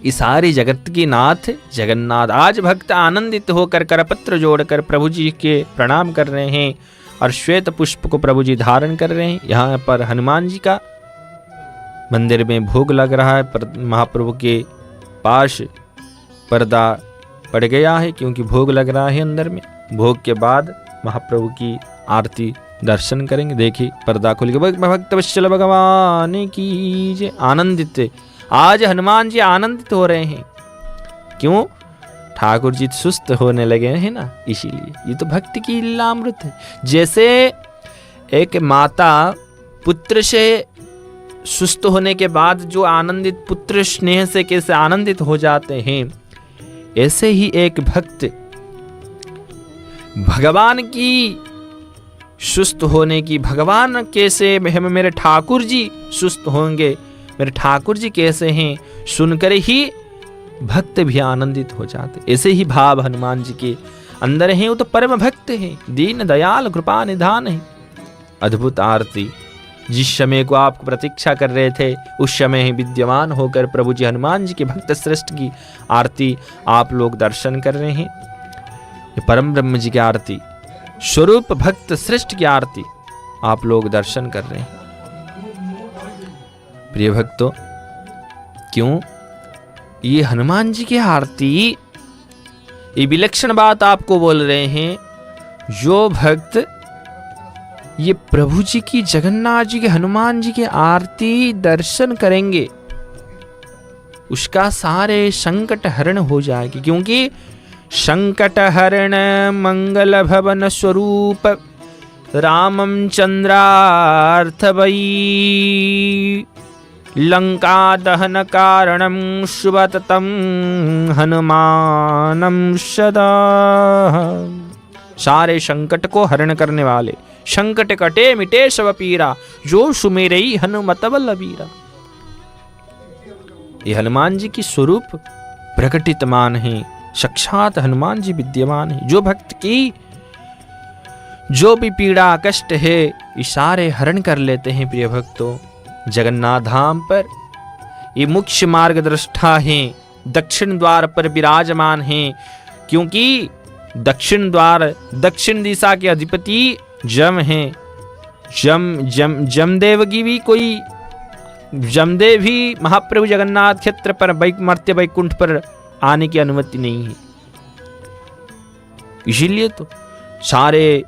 इस सारी जगत के नाथ जगन्नाथ आज भक्त आनंदित होकर करपत्र जोड़कर प्रभु जी के प्रणाम कर रहे हैं, और श्वेत पुष्प को प्रभु जी धारण कर रहे हैं। यहाँ पर हनुमान जी का मंदिर में भोग लग रहा है, महाप्रभु के पास पर्दा पड़ गया है, क्योंकि भोग लग रहा है अंदर में। भोग के बाद महाप्रभु की आरती दर्शन करेंगे। देखिए पर्दा खुल के भक्त वत्सल भगवान की जय। आनंदित आज हनुमान जी आनंदित हो रहे हैं। क्यों? ठाकुर जी सुस्त होने लगे हैं ना, इसीलिए। ये तो भक्ति की लीलामृत है। जैसे एक माता पुत्र से सुस्त होने के बाद जो आनंदित पुत्र स्नेह से कैसे आनंदित हो जाते हैं, ऐसे ही एक भक्त भगवान की सुस्त होने की, भगवान कैसे मेरे ठाकुर जी सुस्त होंगे, मेरे ठाकुर जी कैसे हैं, सुनकर ही भक्त भी आनंदित हो जाते। ऐसे ही भाव हनुमान जी के अंदर हैं। वो तो परम भक्त हैं, दीन दयाल कृपा निधान है। अद्भुत आरती जिस समय को आप प्रतीक्षा कर रहे थे, उस समय ही विद्यमान होकर प्रभु जी हनुमान जी के भक्त श्रेष्ठ की आरती आप लोग दर्शन कर रहे हैं। ये परम ब्रह्म जी की आरती, स्वरूप भक्त श्रेष्ठ की आरती आप लोग दर्शन कर रहे हैं। प्रिय भक्तों, क्यों ये हनुमान जी की आरती, ये विलक्षण बात आपको बोल रहे हैं। जो भक्त ये प्रभु जी की, जगन्नाथ जी के, हनुमान जी की आरती दर्शन करेंगे, उसका सारे संकट हरण हो जाएगी। क्योंकि संकट हरण मंगल भवन स्वरूप रामम चंद्रार्थ वही लंका दहन कारणम शुभततम हनुमानम सदा। सारे संकट को हरण करने वाले, संकट कटे मिटे सब पीरा, जो सुमेरई हनुमत बलबीरा। ये हनुमान जी की स्वरूप प्रकटितमान है, साक्षात हनुमान जी विद्यमान है। जो भक्त की जो भी पीड़ा कष्ट है, ये सारे हरण कर लेते हैं। प्रिय भक्तों, जगन्नाथ धाम पर ये मुख्य मार्गदृष्टा हैं, दक्षिण द्वार पर विराजमान हैं, क्योंकि दक्षिण द्वार, दक्षिण दिशा के अधिपति जम हैं। जमदेव की भी कोई, जमदेव भी महाप्रभु जगन्नाथ क्षेत्र पर मर्त्य वैकुंठ पर आने की अनुमति नहीं है। इसीलिए तो सारे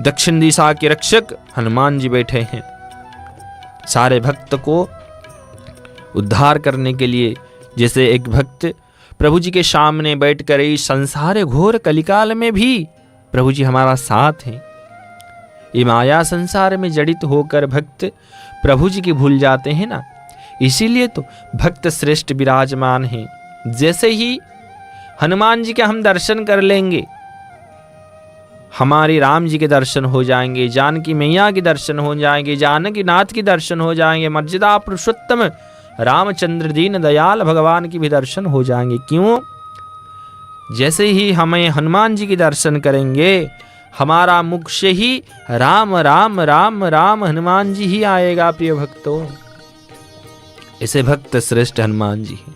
दक्षिण दिशा के रक्षक हनुमान जी बैठे हैं, सारे भक्त को उद्धार करने के लिए। जैसे एक भक्त प्रभु जी के सामने बैठकर इस संसार घोर कलिकाल में भी प्रभु जी हमारा साथ हैं। ये माया संसार में जड़ित होकर भक्त प्रभु जी की भूल जाते हैं ना, इसीलिए तो भक्त श्रेष्ठ विराजमान हैं। जैसे ही हनुमान जी के हम दर्शन कर लेंगे, हमारे राम जी के दर्शन हो जाएंगे, जानकी मैया के दर्शन हो जाएंगे, जानकी नाथ के दर्शन हो जाएंगे, मर्यादा पुरुषोत्तम रामचंद्र दीन दयाल भगवान की भी दर्शन हो जाएंगे। क्यों? जैसे ही हमें हनुमान जी के दर्शन करेंगे, हमारा मुख से ही राम राम राम राम हनुमान जी ही आएगा। प्रिय भक्तों, ऐसे भक्त श्रेष्ठ हनुमान जी हैं।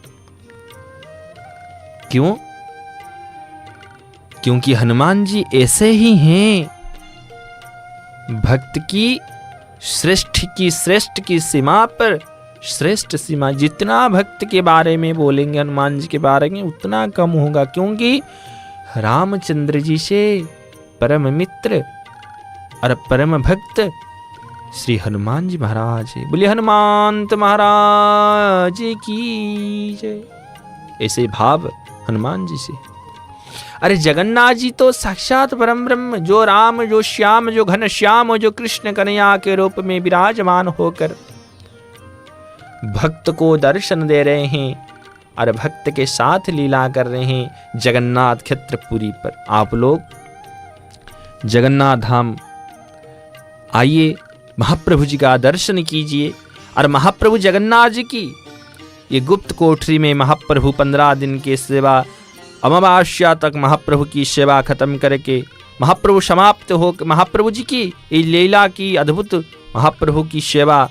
क्यों? क्योंकि हनुमान जी ऐसे ही हैं, भक्त की श्रेष्ठ की सीमा पर श्रेष्ठ सीमा। जितना भक्त के बारे में बोलेंगे हनुमान जी के बारे में उतना कम होगा, क्योंकि रामचंद्र जी से परम मित्र और परम भक्त श्री हनुमान जी महाराज है। बोलिए हनुमंत महाराज की जय। ऐसे भाव हनुमान जी से। अरे जगन्नाथ जी तो साक्षात परम ब्रह्म, जो राम, जो श्याम, जो घन श्याम, जो कृष्ण कन्हैया के रूप में विराजमान होकर भक्त को दर्शन दे रहे हैं और भक्त के साथ लीला कर रहे हैं जगन्नाथ क्षेत्रपुरी पर। आप लोग जगन्नाथ धाम आइए, महाप्रभु जी का दर्शन कीजिए। और महाप्रभु जगन्नाथ जी की ये गुप्त कोठरी में महाप्रभु 15 दिन की सेवा, अमावस्या तक महाप्रभु की सेवा खत्म करके महाप्रभु समाप्त हो, महाप्रभु जी की ये लीला की अद्भुत महाप्रभु की सेवा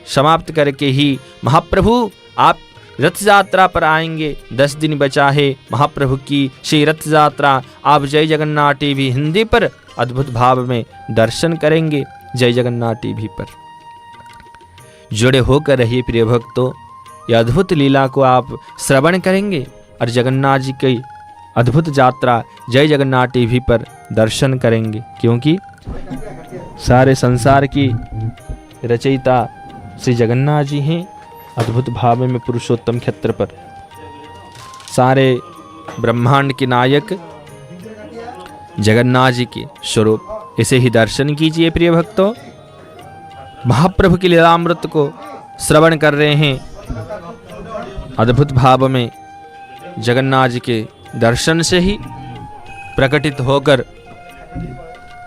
समाप्त करके ही महाप्रभु आप रथ यात्रा पर आएंगे। 10 दिन बचा है महाप्रभु की श्री रथ यात्रा। आप जय जगन्नाथ टीवी हिंदी पर अद्भुत भाव में दर्शन करेंगे। जय जगन्नाथ टीवी पर जुड़े होकर रहिए प्रिय भक्तों। यह अद्भुत लीला को आप श्रवण करेंगे और जगन्नाथ जी की अद्भुत यात्रा जय जगन्नाथ टीवी पर दर्शन करेंगे, क्योंकि सारे संसार की रचयिता श्री जगन्नाथ जी हैं। अद्भुत भाव में पुरुषोत्तम क्षेत्र पर सारे ब्रह्मांड के नायक जगन्नाथ जी के स्वरूप। इसे ही दर्शन कीजिए प्रिय भक्तों। महाप्रभु के लीलामृत को श्रवण कर रहे हैं। अद्भुत भाव में जगन्नाथ जी के दर्शन से ही प्रकटित होकर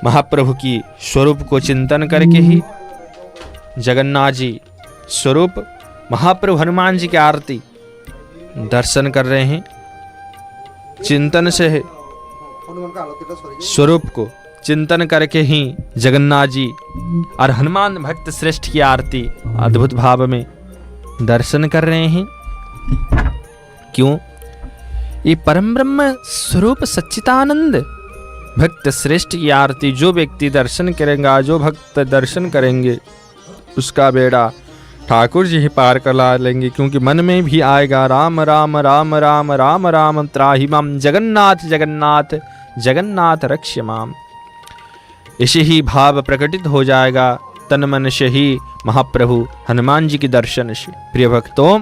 महाप्रभु की स्वरूप को चिंतन करके ही जगन्नाथ जी स्वरूप महाप्रभु हनुमान जी की आरती दर्शन कर रहे हैं। चिंतन से स्वरूप को चिंतन करके ही जगन्नाथ जी और हनुमान भक्त श्रेष्ठ की आरती अद्भुत भाव में दर्शन कर रहे हैं। क्यों? ये परम ब्रह्म स्वरूप सच्चिदानंद भक्त श्रेष्ठ की आरती जो व्यक्ति दर्शन करेगा, जो भक्त दर्शन करेंगे, उसका बेड़ा ठाकुर जी ही पार करा लेंगे। क्योंकि मन में भी आएगा राम राम राम राम राम राम त्राहि माम, जगन्नाथ जगन्नाथ जगन्नाथ रक्ष माम। इसी ही भाव प्रकटित हो जाएगा तन मन से ही महाप्रभु हनुमान जी के दर्शन से। प्रिय भक्तों,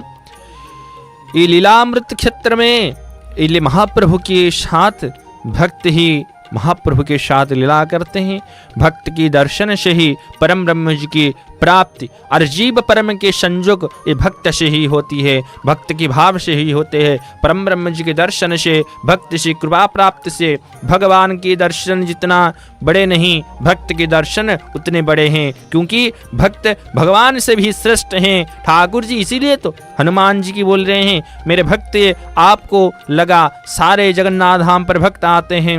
ये लीलामृत क्षेत्र में ये महाप्रभु के साथ भक्त ही महाप्रभु के साथ लीला करते हैं। भक्त की दर्शन से ही परम ब्रह्म जी की प्राप्ति और जीव परम के संयोग ये भक्त से ही होती है, भक्त की भाव से ही होते हैं। परम ब्रह्म जी के दर्शन से, भक्त से कृपा प्राप्त से भगवान के दर्शन जितना बड़े नहीं, भक्त के दर्शन उतने बड़े हैं, क्योंकि भक्त भगवान से भी श्रेष्ठ हैं ठाकुर जी। इसीलिए तो हनुमान जी की बोल रहे हैं, मेरे भक्त आपको लगा सारे जगन्नाथ धाम पर भक्त आते हैं,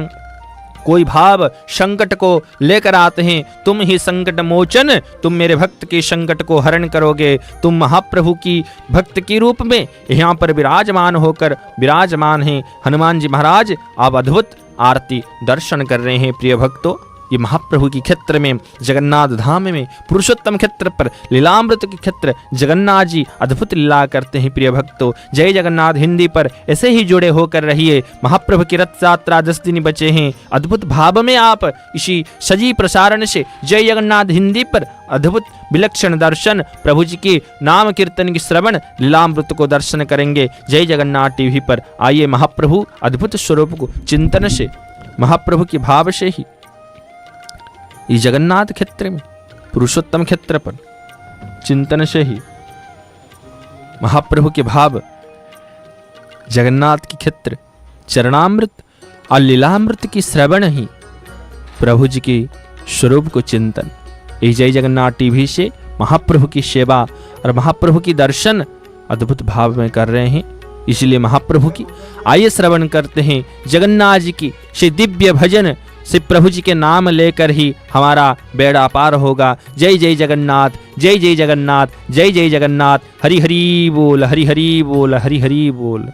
कोई भाव संकट को लेकर आते हैं, तुम ही संकट मोचन, तुम मेरे भक्त के संकट को हरण करोगे। तुम महाप्रभु की भक्त के रूप में यहाँ पर विराजमान हैं। हनुमान जी महाराज आप अद्भुत आरती दर्शन कर रहे हैं। प्रिय भक्तों, ये महाप्रभु की क्षेत्र में, जगन्नाथ धाम में, पुरुषोत्तम क्षेत्र पर, लीलामृत के क्षेत्र जगन्नाथ जी अद्भुत लीला करते हैं। प्रिय भक्तों, जय जगन्नाथ हिंदी पर ऐसे ही जुड़े होकर रहिए। महाप्रभु की रथ यात्रा 10 दिन बचे हैं। अद्भुत भाव में आप इसी सजी प्रसारण से जय जगन्नाथ हिंदी पर अद्भुत विलक्षण दर्शन, प्रभु जी के नाम कीर्तन की श्रवण, लीलामृत को दर्शन करेंगे। जय जगन्नाथ टीवी पर आइए महाप्रभु अद्भुत स्वरूप को चिंतन से, महाप्रभु के भाव से ही इस जगन्नाथ क्षेत्र में, पुरुषोत्तम क्षेत्र पर चिंतन से ही महाप्रभु के भाव, जगन्नाथ की क्षेत्र, चरणामृत और लीलामृत की श्रवण ही प्रभु जी के स्वरूप को चिंतन, इस जय जगन्नाथ टीवी से महाप्रभु की सेवा और महाप्रभु की दर्शन अद्भुत भाव में कर रहे हैं। इसलिए महाप्रभु की आइए श्रवण करते हैं जगन्नाथ जी की श्री दिव्य भजन से। प्रभु जी के नाम लेकर ही हमारा बेड़ा पार होगा। जय जय जगन्नाथ, जय जय जगन्नाथ, जय जय जगन्नाथ। हरि हरि बोल, हरि हरि बोल, हरि हरि बोल।